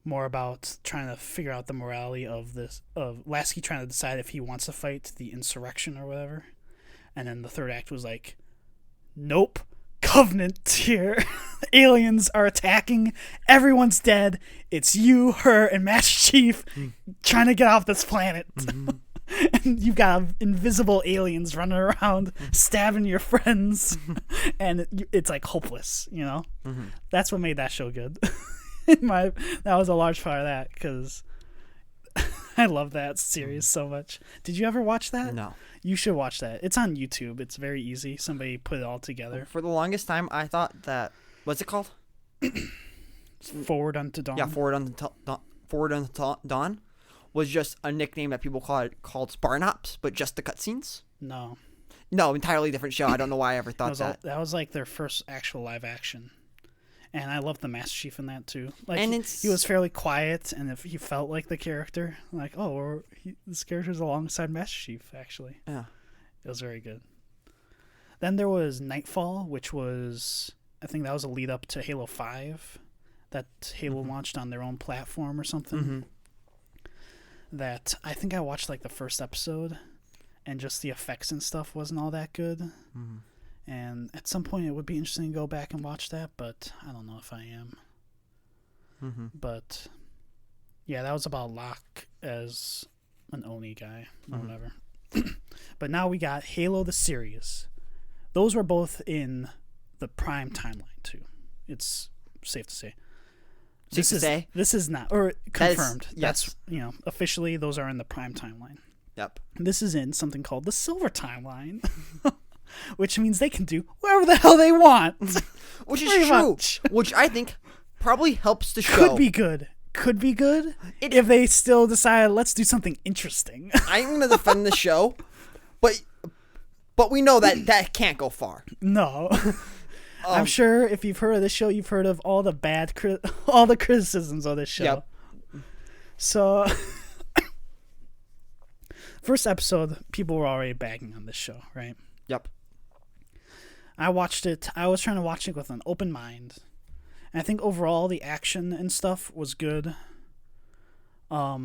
[SPEAKER 1] more about trying to figure out the morality of Lasky trying to decide if he wants to fight the insurrection or whatever. And then the third act was like, nope, Covenant here. Aliens are attacking. Everyone's dead. It's you, her, and Master Chief trying to get off this planet. And you've got invisible aliens running around stabbing your friends. And it's like hopeless, you know? That's what made that show good. That was a large part of that because I love that series so much. Did you ever watch that?
[SPEAKER 2] No.
[SPEAKER 1] You should watch that. It's on YouTube. It's very easy. Somebody put it all together.
[SPEAKER 2] For the longest time, I thought that... What's it called?
[SPEAKER 1] Forward Unto Dawn.
[SPEAKER 2] Yeah, Forward Unto Dawn was just a nickname that people called Spartan Ops, but just the cutscenes.
[SPEAKER 1] No,
[SPEAKER 2] entirely different show. I don't know why I ever thought that.
[SPEAKER 1] That was like their first actual live action. And I love the Master Chief in that too. Like
[SPEAKER 2] and
[SPEAKER 1] he was fairly quiet, and if he felt like the character, like this character's alongside Master Chief. Actually,
[SPEAKER 2] yeah,
[SPEAKER 1] it was very good. Then there was Nightfall, which was I think that was a lead up to Halo 5, that Halo launched on their own platform or something. That I think I watched like the first episode, and just the effects and stuff wasn't all that good. And at some point, it would be interesting to go back and watch that, but I don't know if I am. But yeah, that was about Locke as an Oni guy or whatever. But now we got Halo the series. Those were both in the Prime timeline too. It's safe to say. This is not, or confirmed.
[SPEAKER 2] Yes.
[SPEAKER 1] That's officially those are in the Prime timeline.
[SPEAKER 2] Yep.
[SPEAKER 1] This is in something called the Silver timeline. Which means they can do whatever the hell they want.
[SPEAKER 2] Which is true. Which I think probably helps the show.
[SPEAKER 1] Could be good. If they still decide, let's do something interesting.
[SPEAKER 2] I'm going to defend the show, but we know that can't go far.
[SPEAKER 1] No. I'm sure if you've heard of this show, you've heard of all the all the criticisms of this show.
[SPEAKER 2] Yep.
[SPEAKER 1] So, first episode, people were already bagging on this show, right?
[SPEAKER 2] Yep.
[SPEAKER 1] I watched it. I was trying to watch it with an open mind. And I think overall the action and stuff was good. But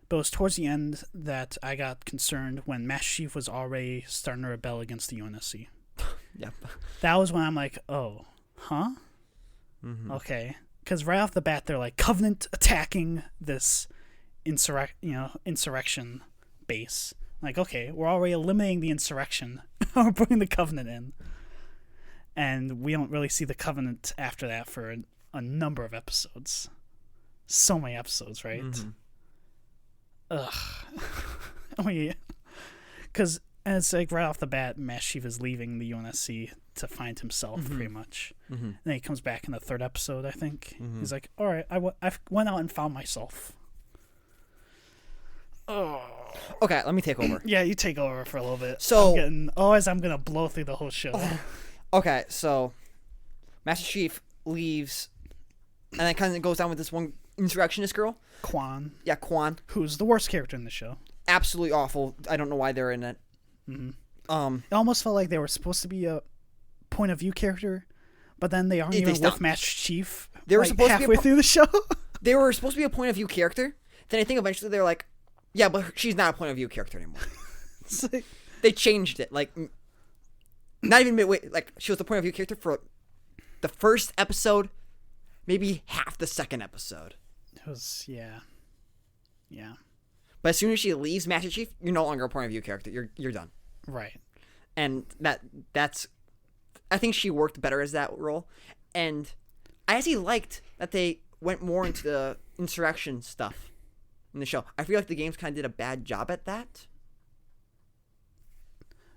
[SPEAKER 1] it was towards the end that I got concerned when Master Chief was already starting to rebel against the UNSC.
[SPEAKER 2] Yep.
[SPEAKER 1] That was when I'm like, oh, huh? Okay. Because right off the bat, they're like, Covenant attacking this insurrection base. Like, okay, we're already eliminating the insurrection. We're putting the Covenant in. And we don't really see the Covenant after that for a number of episodes. So many episodes, right? Ugh. Because it's like right off the bat, Master Chief is leaving the UNSC to find himself, pretty much. And then he comes back in the third episode, I think. He's like, all right, I went out and found myself. Oh.
[SPEAKER 2] Okay, let me take over.
[SPEAKER 1] Yeah, you take over for a little bit.
[SPEAKER 2] So-
[SPEAKER 1] I'm gonna blow through the whole show.
[SPEAKER 2] Okay, so Master Chief leaves, and then kind of goes down with this one insurrectionist girl.
[SPEAKER 1] Quan,
[SPEAKER 2] Yeah, Quan.
[SPEAKER 1] who's the worst character in the show.
[SPEAKER 2] Absolutely awful. I don't know why they're in it.
[SPEAKER 1] It almost felt like they were supposed to be a point of view character, but then they aren't
[SPEAKER 2] They
[SPEAKER 1] even
[SPEAKER 2] stopped.
[SPEAKER 1] with Master Chief.
[SPEAKER 2] They were
[SPEAKER 1] like,
[SPEAKER 2] supposed to be a
[SPEAKER 1] halfway through the show.
[SPEAKER 2] They were supposed to be a point of view character. Then I think eventually they're like, yeah, but she's not a point of view character anymore.
[SPEAKER 1] It's like,
[SPEAKER 2] They changed it. Like, not even midway. Like, she was the point of view character for the first episode, maybe half the second episode.
[SPEAKER 1] it was yeah.
[SPEAKER 2] But as soon as she leaves Master Chief, you're no longer a point of view character. You're done.
[SPEAKER 1] Right.
[SPEAKER 2] And that's I think she worked better as that role. And I actually liked that they went more into the insurrection stuff in the show. I feel like the games kind of did a bad job at that.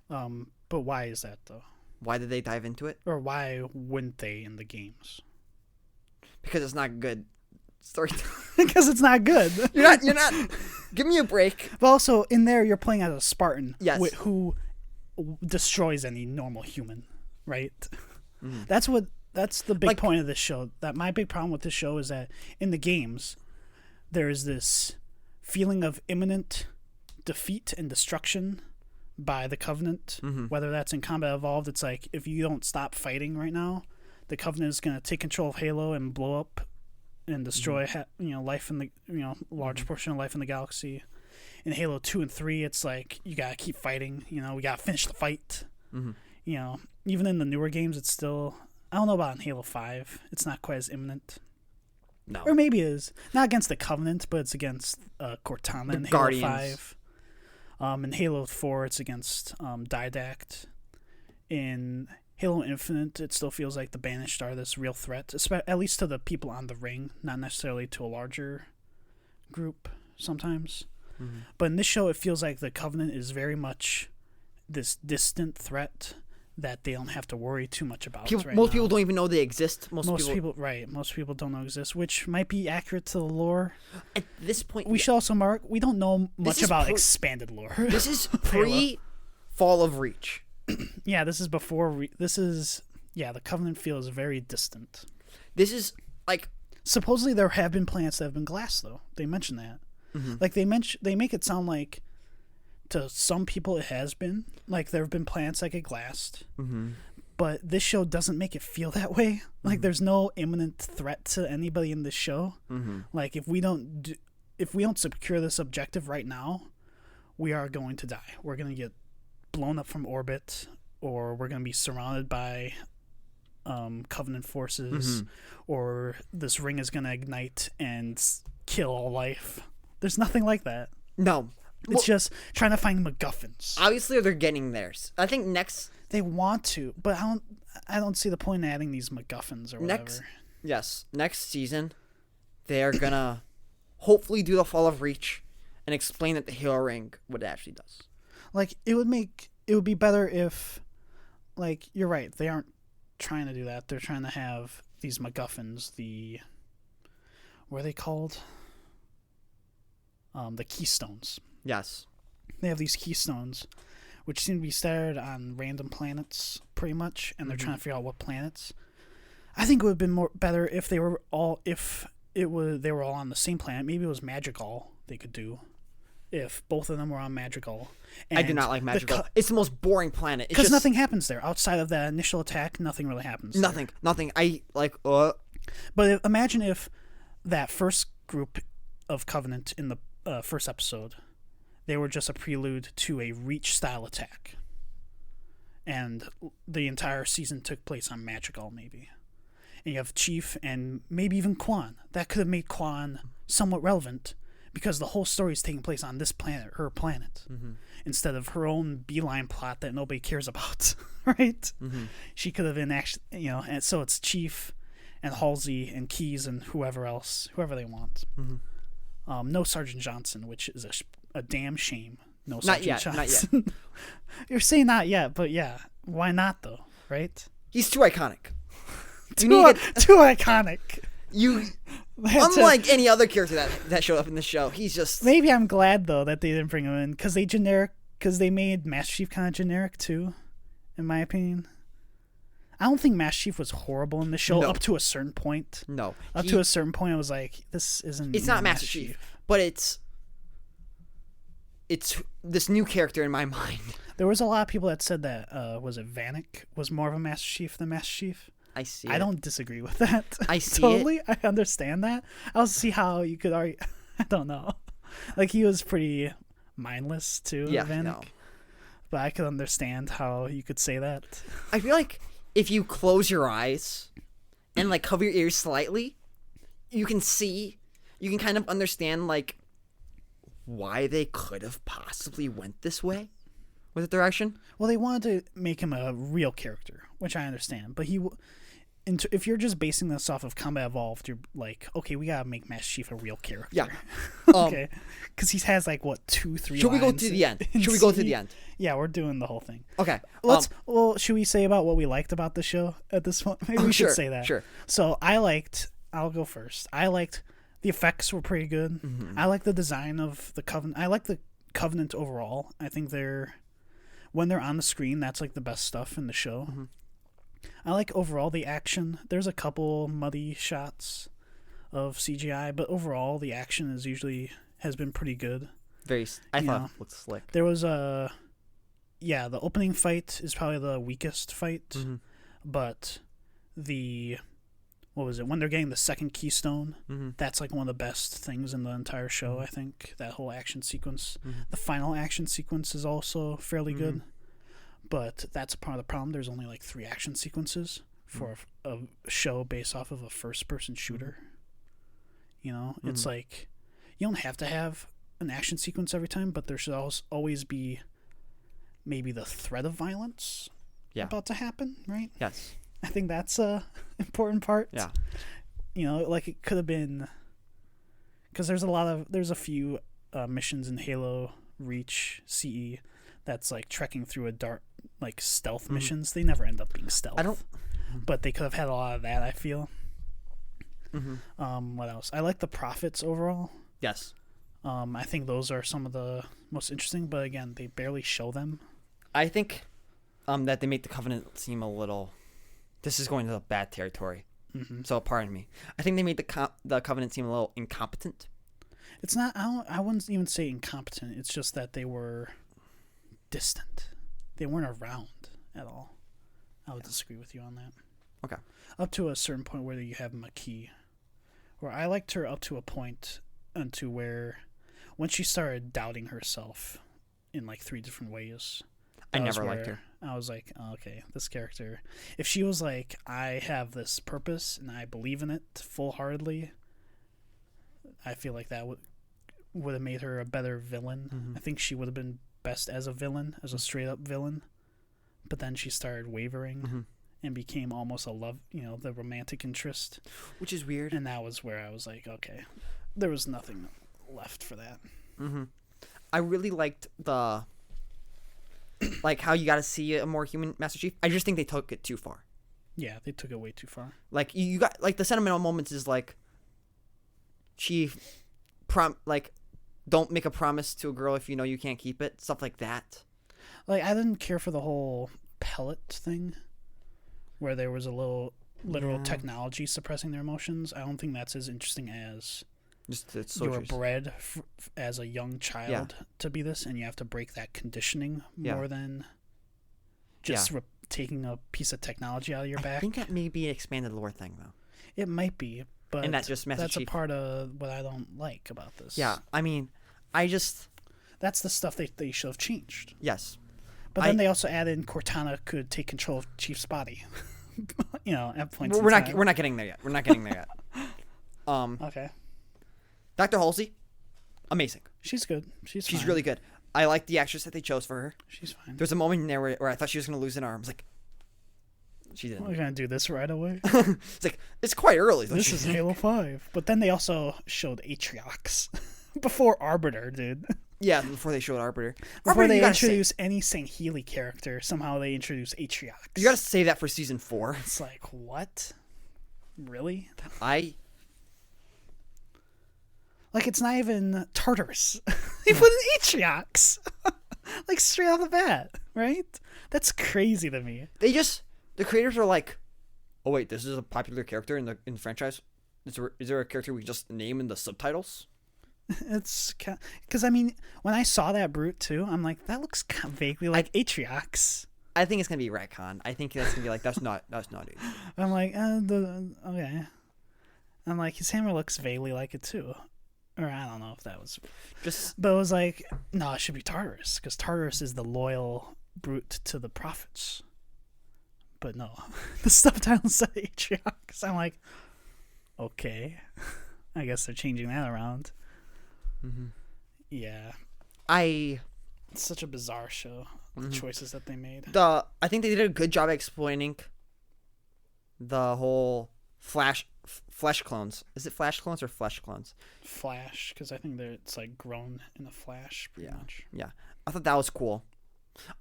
[SPEAKER 1] But why is that though?
[SPEAKER 2] Why did they dive into it?
[SPEAKER 1] Or why wouldn't they in the games?
[SPEAKER 2] Because it's not good storytelling.
[SPEAKER 1] Because it's not good.
[SPEAKER 2] You're not. Give me a break.
[SPEAKER 1] But also in there, you're playing as a Spartan,
[SPEAKER 2] Yes.
[SPEAKER 1] who destroys any normal human, right?
[SPEAKER 2] Mm-hmm.
[SPEAKER 1] That's the big
[SPEAKER 2] Like-
[SPEAKER 1] point of this show. That my big problem with this show is that in the games, there is this feeling of imminent defeat and destruction by the Covenant.
[SPEAKER 2] Mm-hmm.
[SPEAKER 1] Whether that's in Combat Evolved, it's like if you don't stop fighting right now, the Covenant is going to take control of Halo and blow up and destroy life in the large portion of life in the galaxy. In Halo 2 and 3, it's like you gotta keep fighting. We gotta finish the fight.
[SPEAKER 2] Mm-hmm.
[SPEAKER 1] Even in the newer games, it's still, I don't know about in Halo 5. It's not quite as imminent,
[SPEAKER 2] No.
[SPEAKER 1] or maybe it is not against the Covenant, but it's against Cortana in Halo
[SPEAKER 2] Guardians.
[SPEAKER 1] 5. In Halo 4, it's against Didact. In Halo Infinite, it still feels like the Banished are this real threat, at least to the people on the ring, not necessarily to a larger group sometimes.
[SPEAKER 2] Mm-hmm.
[SPEAKER 1] But in this show, it feels like the Covenant is very much this distant threat that they don't have to worry too much about.
[SPEAKER 2] Most
[SPEAKER 1] now.
[SPEAKER 2] people don't even know they exist. Most people
[SPEAKER 1] Most people don't know exist, which might be accurate to the lore.
[SPEAKER 2] at this point.
[SPEAKER 1] We should also mark we don't know much
[SPEAKER 2] is
[SPEAKER 1] about
[SPEAKER 2] pre-
[SPEAKER 1] expanded lore.
[SPEAKER 2] This is pre Fall of Reach.
[SPEAKER 1] Yeah, this is before. The Covenant feels very distant.
[SPEAKER 2] This is like
[SPEAKER 1] Supposedly there have been planets that have been glassed, though. They mention that.
[SPEAKER 2] Mm-hmm.
[SPEAKER 1] Like they make it sound like to some people it has been. Like there have been planets that get glassed.
[SPEAKER 2] Mm-hmm.
[SPEAKER 1] But this show doesn't make it feel that way. Like there's no imminent threat to anybody in this show.
[SPEAKER 2] Mm-hmm.
[SPEAKER 1] Like if we don't secure this objective right now, we are going to die. We're going to get blown up from orbit, or we're going to be surrounded by Covenant forces, or this ring is going to ignite and kill all life. There's nothing like that.
[SPEAKER 2] no.
[SPEAKER 1] It's just trying to find MacGuffins.
[SPEAKER 2] Obviously, they're getting theirs. I think next
[SPEAKER 1] They want to, but I don't see the point in adding these MacGuffins or whatever.
[SPEAKER 2] next season, they are gonna hopefully do the Fall of Reach and explain that the Halo Ring what it actually does.
[SPEAKER 1] Like it would be better if, like, you're right, they aren't trying to do that. They're trying to have these MacGuffins, what are they called? The keystones.
[SPEAKER 2] Yes.
[SPEAKER 1] They have these keystones, which seem to be scattered on random planets, pretty much, and they're trying to figure out what planets. I think it would have been better if they were all they were all on the same planet. Maybe it was Magical they could do, if both of them were on Magical.
[SPEAKER 2] I do not like Magical. It's the most boring planet.
[SPEAKER 1] Because nothing happens there outside of that initial attack. Nothing really happens.
[SPEAKER 2] Nothing. I like.
[SPEAKER 1] But imagine if that first group of Covenant in the first episode, they were just a prelude to a Reach style attack, and the entire season took place on Magical, maybe. And you have Chief and maybe even Quan. That could have made Quan somewhat relevant, because the whole story is taking place on this planet, her planet, instead of her own beeline plot that nobody cares about, right? She could have been actually, and so it's Chief and Halsey and Keyes and whoever they want. No Sergeant Johnson, which is a damn shame. No Sergeant Johnson.
[SPEAKER 2] Not yet.
[SPEAKER 1] You're saying not yet, but yeah, why not though, right?
[SPEAKER 2] He's too iconic.
[SPEAKER 1] Too iconic.
[SPEAKER 2] You,
[SPEAKER 1] That's
[SPEAKER 2] unlike any other character that showed up in the show, he's just
[SPEAKER 1] Maybe I'm glad though that they didn't bring him in because they made Master Chief kind of generic too, in my opinion. I don't think Master Chief was horrible in the show
[SPEAKER 2] No.
[SPEAKER 1] up to a certain point.
[SPEAKER 2] no.
[SPEAKER 1] Up to a certain point, I was like, this isn't.
[SPEAKER 2] It's not Master Chief, but it's this new character in my mind.
[SPEAKER 1] There was a lot of people that said that was it Vanek was more of a Master Chief than Master Chief.
[SPEAKER 2] I see.
[SPEAKER 1] I don't disagree with that.
[SPEAKER 2] I see
[SPEAKER 1] totally. I understand that. I also see how you could argue. I don't know. Like he was pretty mindless too.
[SPEAKER 2] Yeah,
[SPEAKER 1] Vanek.
[SPEAKER 2] no.
[SPEAKER 1] But I could understand how you could say that.
[SPEAKER 2] I feel like if you close your eyes and like cover your ears slightly, you can kind of understand like why they could have possibly went this way with the direction.
[SPEAKER 1] Well, they wanted to make him a real character, which I understand. But if you're just basing this off of Combat Evolved, you're like, okay, we gotta make Master Chief a real character.
[SPEAKER 2] Yeah.
[SPEAKER 1] Okay. Because he has like what 2-3.
[SPEAKER 2] Should we go to the end? Should we go to the end?
[SPEAKER 1] Yeah, we're doing the whole thing.
[SPEAKER 2] Okay.
[SPEAKER 1] Well, should we say about what we liked about the show at this point? Maybe we should say that.
[SPEAKER 2] Sure.
[SPEAKER 1] So I'll go first. I liked the effects were pretty good.
[SPEAKER 2] Mm-hmm.
[SPEAKER 1] I like the design of the Covenant. I like the Covenant overall. I think when they're on the screen, that's like the best stuff in the show.
[SPEAKER 2] Mm-hmm.
[SPEAKER 1] I like overall the action. There's a couple muddy shots of CGI, but overall the action has been pretty good.
[SPEAKER 2] I thought it looked slick.
[SPEAKER 1] There was the opening fight is probably the weakest fight,
[SPEAKER 2] Mm-hmm.
[SPEAKER 1] but when they're getting the second keystone,
[SPEAKER 2] Mm-hmm.
[SPEAKER 1] that's like one of the best things in the entire show. I think that whole action sequence,
[SPEAKER 2] Mm-hmm.
[SPEAKER 1] the final action sequence is also fairly good, but that's part of the problem. There's only like 3 action sequences for a show based off of a first-person shooter. You know, it's like you don't have to have an action sequence every time, but there should always be maybe the threat of violence about to happen, right?
[SPEAKER 2] Yes.
[SPEAKER 1] I think that's a important part.
[SPEAKER 2] Yeah.
[SPEAKER 1] You know, like it could have been because there's a few missions in Halo Reach CE that's like trekking through a dark like stealth missions. They never end up being stealth. But they could have had a lot of that, I feel. What else? I like the Prophets overall.
[SPEAKER 2] Yes.
[SPEAKER 1] I think those are some of the most interesting, but again, they barely show them.
[SPEAKER 2] I think that they make the Covenant seem a little. This is going to bad territory, so pardon me. I think they made the Covenant seem a little incompetent.
[SPEAKER 1] It's not. I wouldn't even say incompetent. It's just that they were distant. They weren't around at all. I would disagree with you on that.
[SPEAKER 2] Okay.
[SPEAKER 1] Up to a certain point where you have Makee, where I liked her up to a point unto where when she started doubting herself in like 3 different ways.
[SPEAKER 2] I never liked her.
[SPEAKER 1] I was like, oh, okay, this character. If she was like, I have this purpose and I believe in it full-heartedly, I feel like that would have made her a better villain. I think she would have been best as a villain, as a straight-up villain. But then she started wavering and became almost the romantic interest.
[SPEAKER 2] Which is weird.
[SPEAKER 1] And that was where I was like, okay, there was nothing left for that.
[SPEAKER 2] I really liked like how you got to see a more human Master Chief. I just think they took it too far.
[SPEAKER 1] Yeah, they took it way too far.
[SPEAKER 2] Like you got like the sentimental moments is like Chief don't make a promise to a girl if you know you can't keep it, stuff like that.
[SPEAKER 1] Like I didn't care for the whole pellet thing where there was a little literal technology suppressing their emotions. I don't think that's as interesting as
[SPEAKER 2] Just
[SPEAKER 1] you were bred as a young child to be this, and you have to break that conditioning more than just taking a piece of technology out of your back.
[SPEAKER 2] I think that may be an expanded lore thing, though.
[SPEAKER 1] It might be, but
[SPEAKER 2] and that's just Master Chief.
[SPEAKER 1] A part of what I don't like about this.
[SPEAKER 2] Yeah, I mean,
[SPEAKER 1] that's the stuff they should have changed.
[SPEAKER 2] Yes.
[SPEAKER 1] But then they also added Cortana could take control of Chief's body. At points.
[SPEAKER 2] We're not getting there yet.
[SPEAKER 1] Okay.
[SPEAKER 2] Dr. Halsey, amazing.
[SPEAKER 1] She's good. She's fine.
[SPEAKER 2] really good. I like the actress that they chose for her.
[SPEAKER 1] She's fine.
[SPEAKER 2] There's a moment in there where I thought she was going to lose an arm. I was like, she didn't.
[SPEAKER 1] We're going to do this right away?
[SPEAKER 2] It's like, it's quite early.
[SPEAKER 1] This is Halo 5. But then they also showed Atriox before Arbiter, dude.
[SPEAKER 2] Yeah, before they showed Arbiter.
[SPEAKER 1] Before they introduce any St. Healy character, somehow they introduce Atriox.
[SPEAKER 2] You got to save that for season 4.
[SPEAKER 1] It's like, what? Really?
[SPEAKER 2] I
[SPEAKER 1] Like, it's not even Tartarus. They put in Atriox. Like, straight off the bat, right? That's crazy to me.
[SPEAKER 2] The creators are like, oh wait, this is a popular character in the franchise. Is there a character we just name in the subtitles?
[SPEAKER 1] It's because I mean, when I saw that brute too, I'm like, that looks vaguely like Atriox.
[SPEAKER 2] I think it's gonna be retcon. I think that's gonna be like that's not it.
[SPEAKER 1] I'm like, okay. I'm like, his hammer looks vaguely like it too, or I don't know if that was but it was like, no, it should be Tartarus because Tartarus is the loyal brute to the prophets. But no, the subtitle said Atriox. I'm like, okay, I guess they're changing that around.
[SPEAKER 2] Mm-hmm.
[SPEAKER 1] Yeah, it's such a bizarre show. The choices that they made.
[SPEAKER 2] I think they did a good job explaining the whole flesh clones. Is it flash clones or flesh clones?
[SPEAKER 1] Flash, because I think it's like grown in a flash pretty much.
[SPEAKER 2] Yeah, I thought that was cool.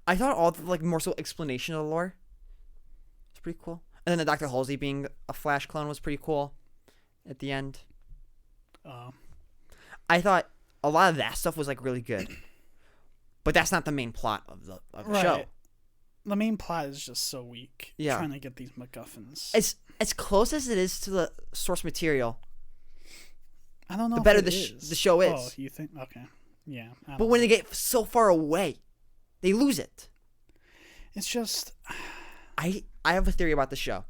[SPEAKER 2] I thought all the like more so explanation of the lore was pretty cool. And then the Dr. Halsey being a flash clone was pretty cool at the end. I thought a lot of that stuff was like really good. But that's not the main plot of the show.
[SPEAKER 1] The main plot is just so weak.
[SPEAKER 2] Yeah.
[SPEAKER 1] Trying to get these MacGuffins.
[SPEAKER 2] As close as it is to the source material,
[SPEAKER 1] I don't know.
[SPEAKER 2] The better the show is.
[SPEAKER 1] Oh, you think? Okay. Yeah.
[SPEAKER 2] But when they get so far away, they lose it.
[SPEAKER 1] It's just.
[SPEAKER 2] I have a theory about the show.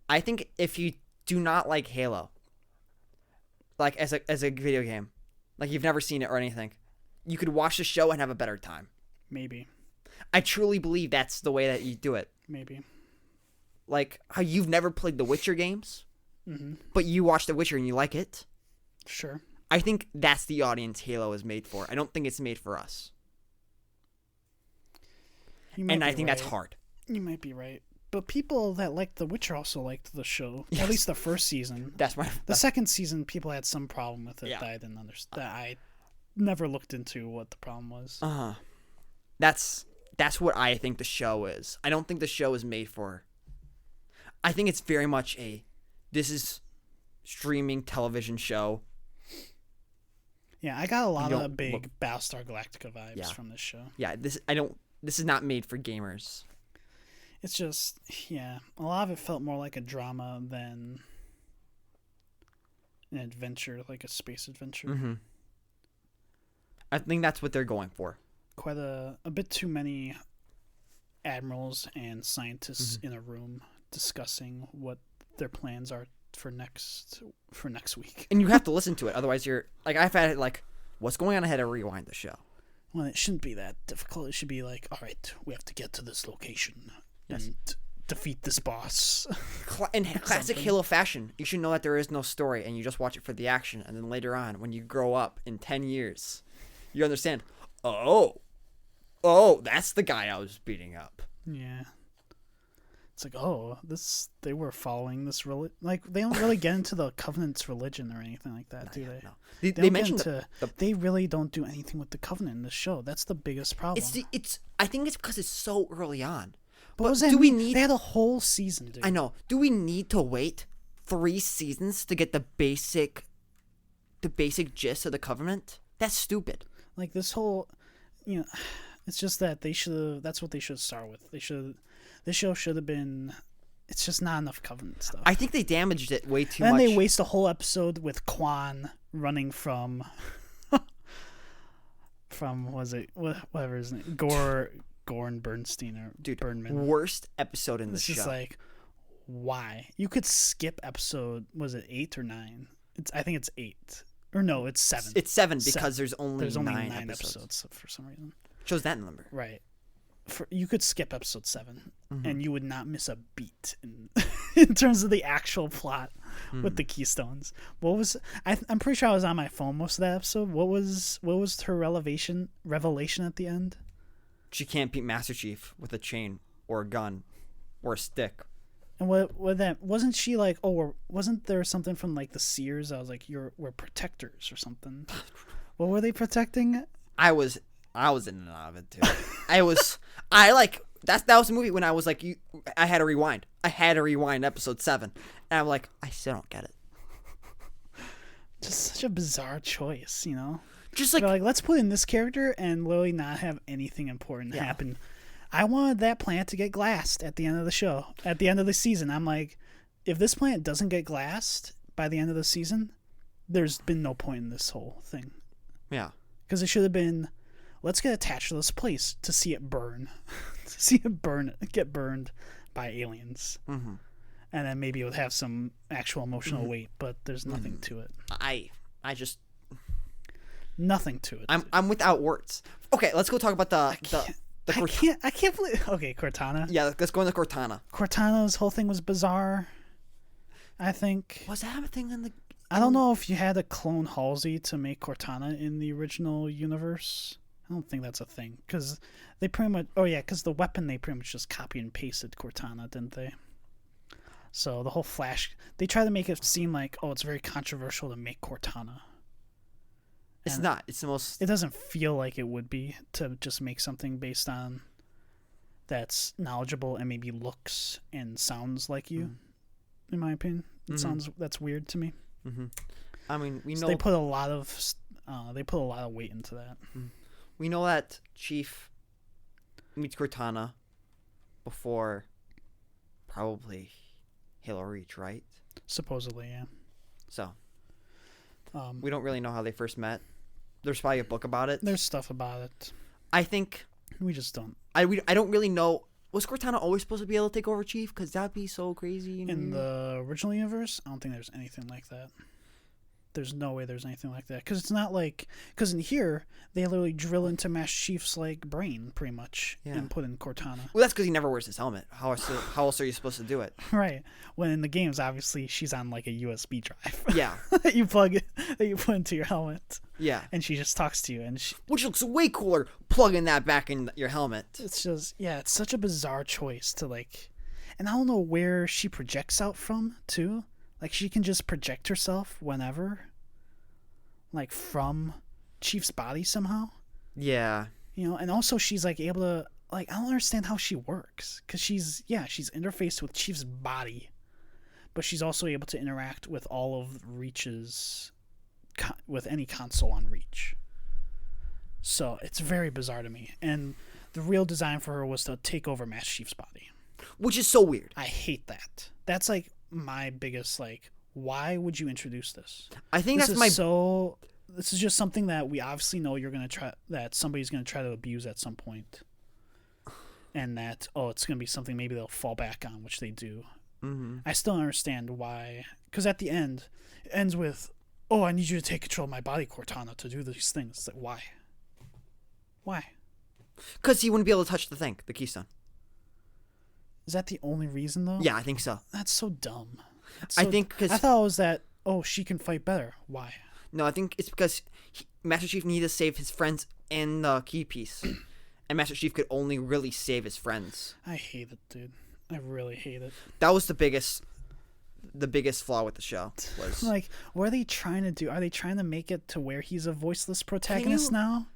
[SPEAKER 2] I think if you do not like Halo, like as a video game, like you've never seen it or anything, you could watch the show and have a better time.
[SPEAKER 1] Maybe.
[SPEAKER 2] I truly believe that's the way that you do it.
[SPEAKER 1] Maybe.
[SPEAKER 2] Like how you've never played the Witcher games, but you watch The Witcher and you like it.
[SPEAKER 1] Sure.
[SPEAKER 2] I think that's the audience Halo is made for. I don't think it's made for us. And I think that's hard.
[SPEAKER 1] You might be right. But people that liked The Witcher also liked the show. Yes. At least the first season. The second season, people had some problem with it that I didn't understand. That I never looked into what the problem was.
[SPEAKER 2] That's what I think the show is. I don't think the show is made for. I think it's very much this is streaming television show.
[SPEAKER 1] Yeah, I got a lot of big Battlestar Galactica vibes from this show.
[SPEAKER 2] Yeah, this is not made for gamers.
[SPEAKER 1] It's just, a lot of it felt more like a drama than an adventure, like a space adventure.
[SPEAKER 2] Mm-hmm. I think that's what they're going for.
[SPEAKER 1] Quite a bit too many admirals and scientists in a room discussing what their plans are for next week.
[SPEAKER 2] And you have to listen to it, otherwise you're like, I've had it like, what's going on? I had to rewind the show.
[SPEAKER 1] Well, it shouldn't be that difficult. It should be like, all right, we have to get to this location and defeat this boss.
[SPEAKER 2] In classic Halo fashion, you should know that there is no story and you just watch it for the action. And then later on, when you grow up in 10 years, you understand, oh, that's the guy I was beating up.
[SPEAKER 1] Yeah. It's like, they were following this like they don't really get into the Covenant's religion or anything like that, do they?
[SPEAKER 2] No. They mentioned
[SPEAKER 1] they really don't do anything with the Covenant in the show. That's the biggest problem.
[SPEAKER 2] I think it's because it's so early on.
[SPEAKER 1] But do we need? They had a whole season, dude.
[SPEAKER 2] I know. Do we need to wait 3 seasons to get the basic gist of the Covenant? That's stupid.
[SPEAKER 1] Like this whole, it's just that that's what they should start with. This show should have been. It's just not enough Covenant stuff.
[SPEAKER 2] I think they damaged it way too much.
[SPEAKER 1] And then they waste a whole episode with Quan running from whatever his name, Gorn Bernstein or Burnman.
[SPEAKER 2] Worst episode in the show.
[SPEAKER 1] It's just like, why? You could skip episode. Was it 8 or 9? I think it's 8. Or no, it's 7.
[SPEAKER 2] It's 7 because there's only 9
[SPEAKER 1] episodes for some reason.
[SPEAKER 2] Shows that number.
[SPEAKER 1] Right. You could skip episode 7 and you would not miss a beat in terms of the actual plot with the Keystones. I'm pretty sure I was on my phone most of that episode. What was her revelation at the end?
[SPEAKER 2] She can't beat Master Chief with a chain or a gun or a stick.
[SPEAKER 1] And what wasn't she like? Oh, wasn't there something from like the Seers? I was like, we're protectors or something. What were they protecting?
[SPEAKER 2] I was in and out of it too. that was the movie when I was like, I had to rewind. I had to rewind episode 7, and I'm like, I still don't get it.
[SPEAKER 1] Just such a bizarre choice, you know?
[SPEAKER 2] Just
[SPEAKER 1] They're
[SPEAKER 2] like,
[SPEAKER 1] like, let's put in this character and literally not have anything important
[SPEAKER 2] Yeah.
[SPEAKER 1] happen. I wanted that planet to get glassed at the end of the show, at the end of the season. I'm like, if this planet doesn't get glassed by the end of the season, there's been no point in this whole thing.
[SPEAKER 2] yeah.
[SPEAKER 1] Because it should have been, let's get attached to this place to see it burn. To see it get burned by aliens.
[SPEAKER 2] Mm-hmm.
[SPEAKER 1] And then maybe it would have some actual emotional weight, but there's nothing to it.
[SPEAKER 2] I just
[SPEAKER 1] Nothing to it.
[SPEAKER 2] I'm without words. Okay, let's go talk about the
[SPEAKER 1] I can't believe. Okay, Cortana.
[SPEAKER 2] Yeah, let's go into Cortana.
[SPEAKER 1] Cortana's whole thing was bizarre. I think.
[SPEAKER 2] Was that a thing in the?
[SPEAKER 1] I don't know if you had to clone Halsey to make Cortana in the original universe. I don't think that's a thing because they pretty much. Oh yeah, because the weapon they pretty much just copy and pasted Cortana, didn't they? So the whole Flash, they try to make it seem like, oh, it's very controversial to make Cortana.
[SPEAKER 2] It's
[SPEAKER 1] And
[SPEAKER 2] not. It's the most.
[SPEAKER 1] It doesn't feel like it would be to just make something based on that's knowledgeable and maybe looks and sounds like you. In my opinion, that's weird to me.
[SPEAKER 2] Mm-hmm. I mean, we
[SPEAKER 1] So
[SPEAKER 2] know
[SPEAKER 1] they put a lot of weight into that.
[SPEAKER 2] we know that Chief meets Cortana before probably Halo Reach, right?
[SPEAKER 1] Supposedly, yeah.
[SPEAKER 2] So we don't really know how they first met. There's probably a book about it.
[SPEAKER 1] There's stuff about it.
[SPEAKER 2] I think
[SPEAKER 1] We just don't.
[SPEAKER 2] I don't really know. Was Cortana always supposed to be able to take over Chief? Because that'd be so crazy.
[SPEAKER 1] In the original universe, I don't think there's anything like that. There's no way there's anything like that. Because it's not like... Because in here, they literally drill into Master Chief's like brain, pretty much, and put in Cortana.
[SPEAKER 2] Well, that's because he never wears his helmet. How else are you supposed to do it?
[SPEAKER 1] Right. When in the games, obviously, she's on like a USB drive.
[SPEAKER 2] Yeah.
[SPEAKER 1] that you plug it, that you put into your helmet.
[SPEAKER 2] Yeah.
[SPEAKER 1] And she just talks to you. And
[SPEAKER 2] Which looks way cooler plugging that back in your helmet.
[SPEAKER 1] it's just, yeah, it's such a bizarre choice to like... And I don't know where she projects out from, too. Like, she can just project herself whenever. Like, from Chief's body somehow.
[SPEAKER 2] Yeah.
[SPEAKER 1] You know, and also she's like able to... Like, I don't understand how she works. Because she's interfaced with Chief's body. But she's also able to interact with all of Reach's... with any console on Reach. So, it's very bizarre to me. And the real design for her was to take over Master Chief's body.
[SPEAKER 2] Which is so weird.
[SPEAKER 1] I hate that. That's like my biggest like... Why would you introduce this?
[SPEAKER 2] I think
[SPEAKER 1] This
[SPEAKER 2] that's
[SPEAKER 1] is so... This is just something that we obviously know you're gonna try. That somebody's gonna try to abuse at some point, and that it's gonna be something maybe they'll fall back on, which they do.
[SPEAKER 2] Mm-hmm.
[SPEAKER 1] I still don't understand why. Because at the end, it ends with, "Oh, I need you to take control of my body, Cortana, to do these things." It's like, why? Why?
[SPEAKER 2] Because he wouldn't be able to touch the keystone.
[SPEAKER 1] Is that the only reason though?
[SPEAKER 2] Yeah, I think so.
[SPEAKER 1] That's so dumb.
[SPEAKER 2] I think because
[SPEAKER 1] I thought it was that. Oh, she can fight better. Why?
[SPEAKER 2] No, I think it's because Master Chief needed to save his friends and the key piece, and Master Chief could only really save his friends.
[SPEAKER 1] I hate it, dude. I really hate it.
[SPEAKER 2] That was the biggest flaw with the show. Was
[SPEAKER 1] Like, what are they trying to do? Are they trying to make it to where he's a voiceless protagonist now?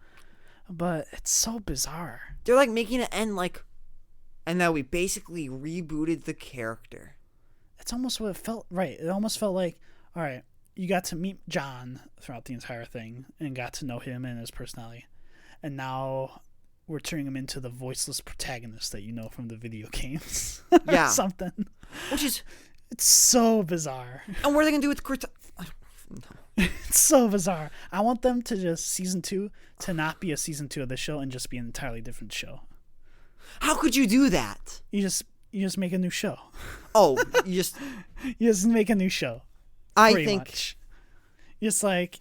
[SPEAKER 1] But it's so bizarre.
[SPEAKER 2] they're like making it end like, and now we basically rebooted the character.
[SPEAKER 1] It's almost what it felt. Right. It almost felt like, all right, you got to meet John throughout the entire thing and got to know him and his personality. And now we're turning him into the voiceless protagonist that you know from the video games.
[SPEAKER 2] Yeah.
[SPEAKER 1] Something.
[SPEAKER 2] Which is...
[SPEAKER 1] It's so bizarre.
[SPEAKER 2] And what are they going to do with Cortana?
[SPEAKER 1] It's so bizarre. I want them to just, season 2, to not be a season 2 of the show and just be an entirely different show.
[SPEAKER 2] How could you do that?
[SPEAKER 1] You just make a new show.
[SPEAKER 2] Oh, you just...
[SPEAKER 1] You just make a new show.
[SPEAKER 2] I
[SPEAKER 1] Pretty
[SPEAKER 2] think...
[SPEAKER 1] much. It's like,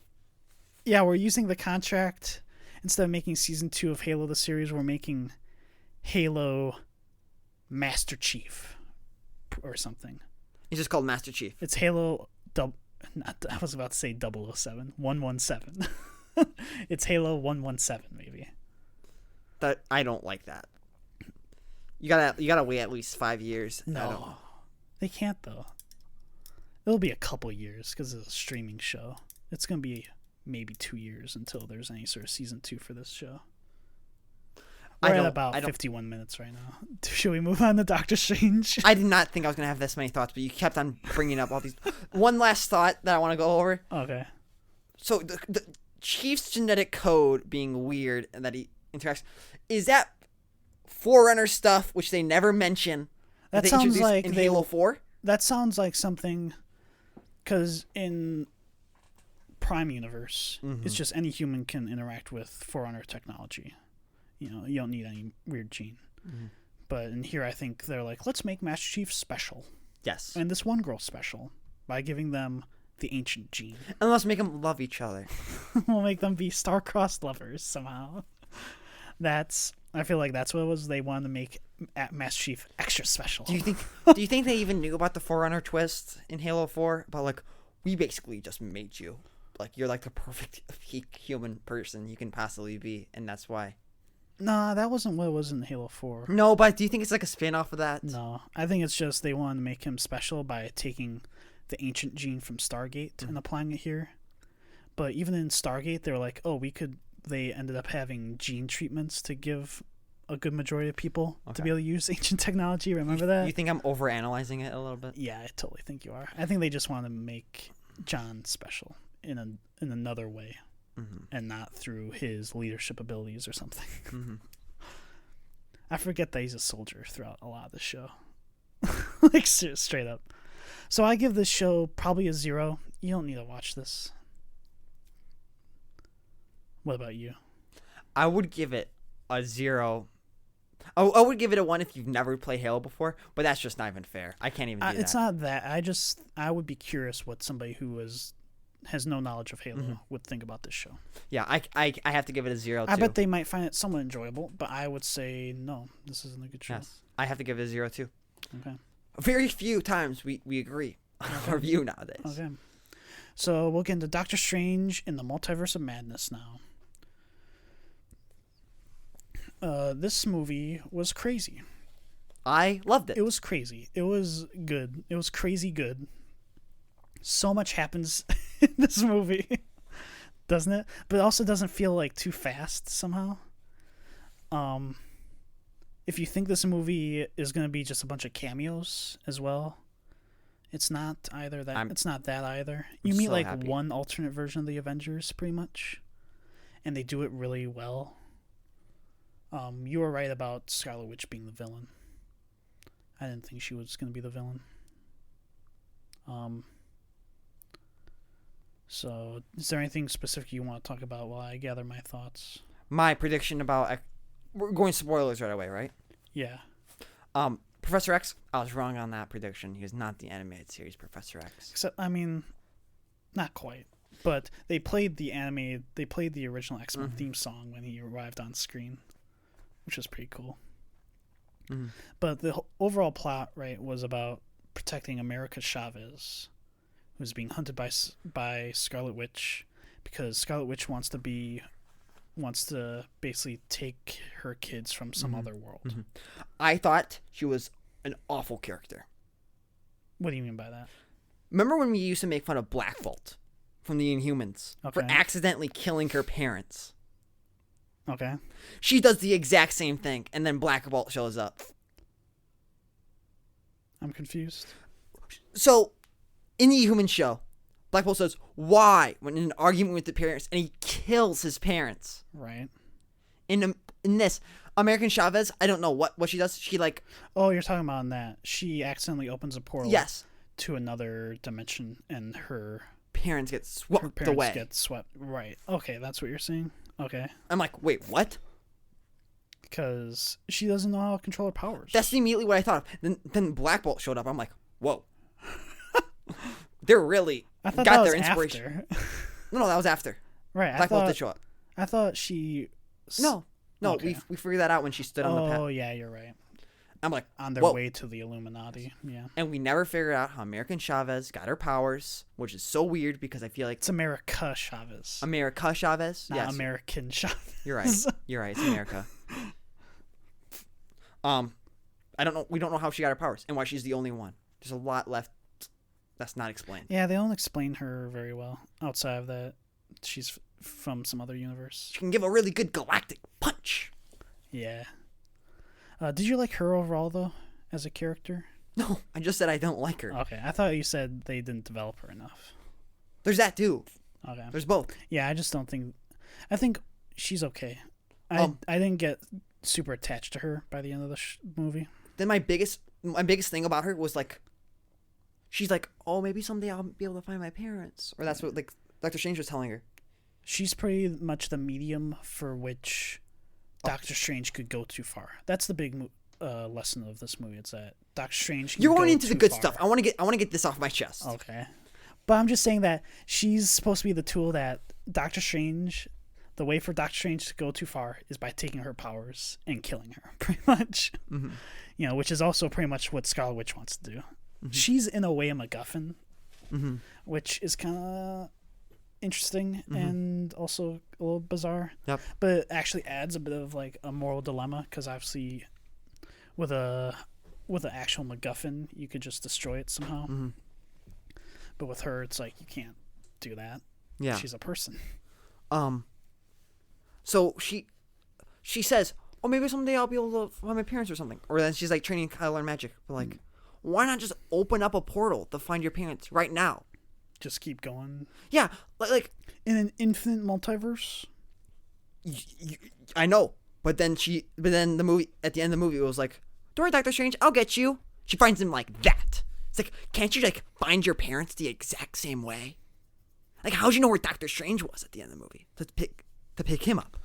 [SPEAKER 1] yeah, we're using the contract. Instead of making season 2 of Halo the series, we're making Halo Master Chief or something.
[SPEAKER 2] It's just called Master Chief.
[SPEAKER 1] It's Halo I was about to say 007. 117. It's Halo 117 maybe.
[SPEAKER 2] That I don't like that. You gotta wait at least 5 years.
[SPEAKER 1] No. They can't though. It'll be a couple years because it's a streaming show. It's going to be maybe 2 years until there's any sort of season 2 for this show. We're at about 51 minutes right now. Should we move on to Doctor Strange?
[SPEAKER 2] I did not think I was going to have this many thoughts, but you kept on bringing up all these. One last thought that I want to go over.
[SPEAKER 1] Okay.
[SPEAKER 2] So the Chief's genetic code being weird and that he interacts, is that Forerunner stuff, which they never mention?
[SPEAKER 1] That
[SPEAKER 2] they
[SPEAKER 1] sounds
[SPEAKER 2] introduced
[SPEAKER 1] like
[SPEAKER 2] in Halo 4.
[SPEAKER 1] That sounds like something, because in Prime Universe, it's just any human can interact with Forerunner technology. You know, you don't need any weird gene. But in here, I think they're like, let's make Master Chief special.
[SPEAKER 2] Yes.
[SPEAKER 1] And this one girl special by giving them the ancient gene.
[SPEAKER 2] And let's make them love each other.
[SPEAKER 1] We'll make them be star-crossed lovers somehow. I feel like that's what it was. They wanted to make Master Chief extra special.
[SPEAKER 2] Do you think they even knew about the Forerunner twist in Halo 4? About like, we basically just made you. Like, you're like the perfect human person you can possibly be, and that's why.
[SPEAKER 1] Nah, that wasn't what it was in Halo 4.
[SPEAKER 2] No, but do you think it's like a spin-off of that?
[SPEAKER 1] No, I think it's just they wanted to make him special by taking the ancient gene from Stargate and applying it here. But even in Stargate, they were like, oh, they ended up having gene treatments to give a good majority of people to be able to use ancient technology. Remember that?
[SPEAKER 2] You think I'm overanalyzing it a little bit?
[SPEAKER 1] Yeah, I totally think you are. I think they just wanted to make John special in another way. And not through his leadership abilities or something. I forget that he's a soldier throughout a lot of the show. Like, straight up. So I give this show probably a 0. You don't need to watch this. What about you?
[SPEAKER 2] I would give it a 0. I would give it a 1 if you've never played Halo before, but that's just not even fair. I can't even do that.
[SPEAKER 1] It's not that. I would be curious what somebody who has no knowledge of Halo would think about this show.
[SPEAKER 2] Yeah, I have to give it a 0 too.
[SPEAKER 1] I bet they might find it somewhat enjoyable, but I would say no, this isn't a good show.
[SPEAKER 2] Yes, I have to give it a 0 too.
[SPEAKER 1] Okay.
[SPEAKER 2] Very few times we agree on our view nowadays.
[SPEAKER 1] Okay. So we'll get into Doctor Strange in the Multiverse of Madness now. This movie was crazy.
[SPEAKER 2] I loved it.
[SPEAKER 1] It was crazy. It was good. It was crazy good. So much happens in this movie, doesn't it? But it also doesn't feel like too fast somehow. If you think this movie is going to be just a bunch of cameos as well, it's not either that. It's not that either. You meet like happy. One alternate version of the Avengers, pretty much, and they do it really well. You were right about Scarlet Witch being the villain. I didn't think she was going to be the villain. So, is there anything specific you want to talk about while I gather my thoughts?
[SPEAKER 2] My prediction about... We're going spoilers right away, right?
[SPEAKER 1] Yeah.
[SPEAKER 2] Professor X, I was wrong on that prediction. He was not the animated series Professor X.
[SPEAKER 1] Except, I mean, not quite. But they played the original X-Men theme song when he arrived on screen, which was pretty cool. But the overall plot, right, was about protecting America Chavez, who's being hunted by Scarlet Witch because Scarlet Witch wants to basically take her kids from some other world.
[SPEAKER 2] I thought she was an awful character.
[SPEAKER 1] What do you mean by that?
[SPEAKER 2] Remember when we used to make fun of Black Bolt from the Inhumans for accidentally killing her parents?
[SPEAKER 1] Okay.
[SPEAKER 2] She does the exact same thing, and then Black Bolt shows up.
[SPEAKER 1] I'm confused.
[SPEAKER 2] So, in the Human show, Black Bolt says, why? When in an argument with the parents, and he kills his parents.
[SPEAKER 1] Right.
[SPEAKER 2] In this, American Chavez, I don't know what she does. She like...
[SPEAKER 1] Oh, you're talking about that. She accidentally opens a portal to another dimension, and her
[SPEAKER 2] parents get swept away.
[SPEAKER 1] Right. Okay, that's what you're saying? Okay.
[SPEAKER 2] I'm like, wait, what?
[SPEAKER 1] Because she doesn't know how to control her powers.
[SPEAKER 2] That's immediately what I thought of. Then Black Bolt showed up. I'm like, whoa. They're really got their inspiration. No, that was after.
[SPEAKER 1] Right.
[SPEAKER 2] Black Bolt did show up.
[SPEAKER 1] I thought she...
[SPEAKER 2] No, okay. we figured that out when she stood on the path.
[SPEAKER 1] Oh, yeah, you're right.
[SPEAKER 2] I'm like,
[SPEAKER 1] on their way to the Illuminati. Yeah.
[SPEAKER 2] And we never figured out how American Chavez got her powers, which is so weird because I feel like
[SPEAKER 1] it's America Chavez.
[SPEAKER 2] America Chavez?
[SPEAKER 1] Not American Chavez.
[SPEAKER 2] You're right. It's America. I don't know. We don't know how she got her powers and why she's the only one. There's a lot left that's not explained.
[SPEAKER 1] Yeah, they don't explain her very well outside of that she's from some other universe.
[SPEAKER 2] She can give a really good galactic punch.
[SPEAKER 1] Yeah. Did you like her overall, though, as a character?
[SPEAKER 2] No, I just said I don't like her.
[SPEAKER 1] Okay, I thought you said they didn't develop her enough.
[SPEAKER 2] There's that, too.
[SPEAKER 1] Okay.
[SPEAKER 2] There's both.
[SPEAKER 1] Yeah, I just don't think. I think she's okay.
[SPEAKER 2] Um,
[SPEAKER 1] I didn't get super attached to her by the end of the movie.
[SPEAKER 2] Then my biggest thing about her was like, she's like, oh, maybe someday I'll be able to find my parents, or that's what like Doctor Strange was telling her.
[SPEAKER 1] She's pretty much the medium for which Doctor Strange could go too far. That's the big lesson of this movie. It's that Doctor Strange.
[SPEAKER 2] You're going into the good
[SPEAKER 1] far.
[SPEAKER 2] stuff. I want to get this off my chest.
[SPEAKER 1] Okay, but I'm just saying that she's supposed to be the tool that Doctor Strange. The way for Doctor Strange to go too far is by taking her powers and killing her, pretty much.
[SPEAKER 2] Mm-hmm.
[SPEAKER 1] You know, which is also pretty much what Scarlet Witch wants to do. Mm-hmm. She's in a way a MacGuffin,
[SPEAKER 2] mm-hmm.
[SPEAKER 1] which is kind of interesting and also a little bizarre.
[SPEAKER 2] Yep.
[SPEAKER 1] But it actually adds a bit of like a moral dilemma because obviously, with an actual MacGuffin, you could just destroy it somehow.
[SPEAKER 2] Mm-hmm.
[SPEAKER 1] But with her, it's like you can't do that.
[SPEAKER 2] Yeah.
[SPEAKER 1] She's a person.
[SPEAKER 2] So she says, oh, maybe someday I'll be able to find my parents or something. Or then she's like training Kyle to learn magic. But like, why not just open up a portal to find your parents right now?
[SPEAKER 1] Just keep going.
[SPEAKER 2] Yeah, like
[SPEAKER 1] in an infinite multiverse.
[SPEAKER 2] I know, but then the movie at the end of the movie it was like, don't worry, Doctor Strange, I'll get you. She finds him like that. It's like, can't you like find your parents the exact same way? Like, how'd you know where Doctor Strange was at the end of the movie to pick him up?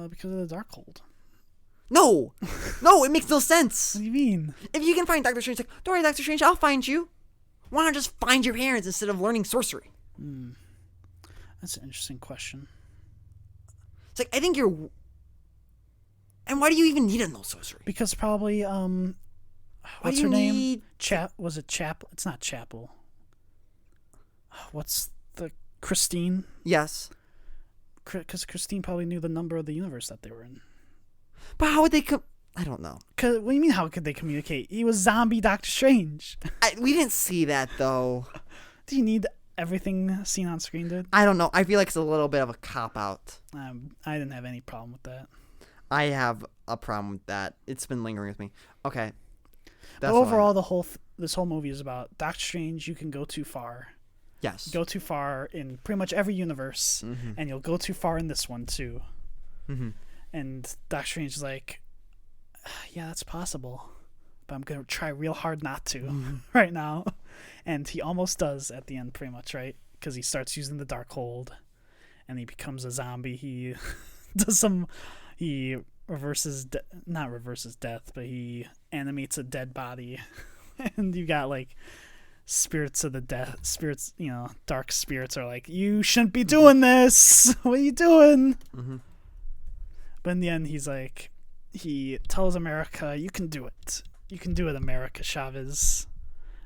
[SPEAKER 1] Because of the Darkhold.
[SPEAKER 2] No, it makes no sense.
[SPEAKER 1] What do you mean?
[SPEAKER 2] If you can find Doctor Strange, like, don't worry, Doctor Strange, I'll find you. Why not just find your parents instead of learning sorcery?
[SPEAKER 1] That's an interesting question.
[SPEAKER 2] It's like, I think you're... And why do you even need to know sorcery?
[SPEAKER 1] Because probably, what's her name? Was it Chapel? It's not Chapel. What's the... Christine?
[SPEAKER 2] Yes.
[SPEAKER 1] Because Christine probably knew the number of the universe that they were in.
[SPEAKER 2] But how would they I don't know.
[SPEAKER 1] What do you mean, how could they communicate? He was zombie Doctor Strange.
[SPEAKER 2] We didn't see that, though.
[SPEAKER 1] Do you need everything seen on screen, dude?
[SPEAKER 2] I don't know. I feel like it's a little bit of a cop-out.
[SPEAKER 1] I didn't have any problem with that.
[SPEAKER 2] I have a problem with that. It's been lingering with me. Okay.
[SPEAKER 1] But overall, this whole movie is about Doctor Strange. You can go too far.
[SPEAKER 2] Yes.
[SPEAKER 1] Go too far in pretty much every universe, and you'll go too far in this one, too. Mm-hmm. And Doctor Strange is like, yeah, that's possible, but I'm going to try real hard not to right now. And he almost does at the end, pretty much, right? Because he starts using the Darkhold, and he becomes a zombie. He he not reverses death, but he animates a dead body. And you got, like, spirits of the death. Spirits, dark spirits are like, you shouldn't be doing this. What are you doing? Mm-hmm. But in the end, he's like, he tells America, you can do it. You can do it, America Chavez.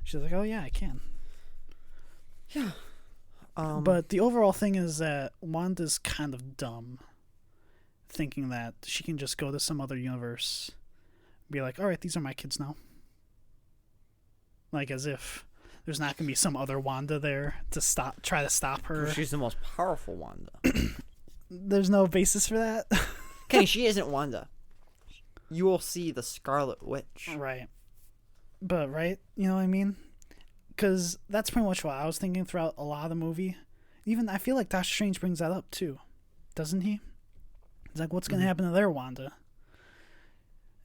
[SPEAKER 1] She's like, oh, yeah, I can.
[SPEAKER 2] Yeah.
[SPEAKER 1] But the overall thing is that Wanda's kind of dumb, thinking that she can just go to some other universe, be like, all right, these are my kids now. Like, as if there's not going to be some other Wanda there to try to stop her.
[SPEAKER 2] She's the most powerful Wanda.
[SPEAKER 1] There's no basis for that.
[SPEAKER 2] Kenny, she isn't Wanda. You will see the Scarlet Witch.
[SPEAKER 1] Right. But, right? You know what I mean? Because that's pretty much what I was thinking throughout a lot of the movie. Even, I feel like Doctor Strange brings that up, too. Doesn't he? It's like, what's going to happen to their Wanda?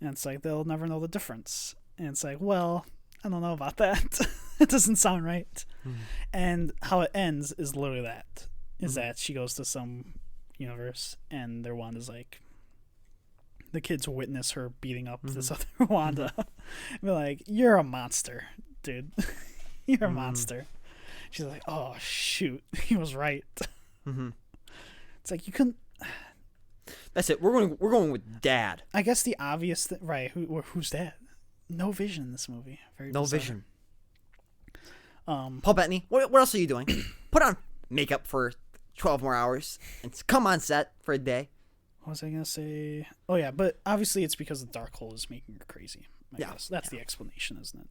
[SPEAKER 1] And it's like, they'll never know the difference. And it's like, well, I don't know about that. It doesn't sound right. And how it ends is literally that. Is that she goes to some universe, and their Wanda's like, the kids witness her beating up this other Wanda. Be like, you're a monster, dude. You're a monster. She's like, oh shoot, he was right. It's like, you couldn't.
[SPEAKER 2] That's it. We're going with Dad.
[SPEAKER 1] I guess the obvious right. Who's Dad? No Vision in this movie. Very
[SPEAKER 2] no
[SPEAKER 1] bizarre.
[SPEAKER 2] Vision. Paul Bettany, what else are you doing? Put on makeup for 12 more hours and come on set for a day.
[SPEAKER 1] What was I gonna say? Oh yeah, but obviously it's because the Darkhold is making her crazy. I guess that's the explanation, isn't it?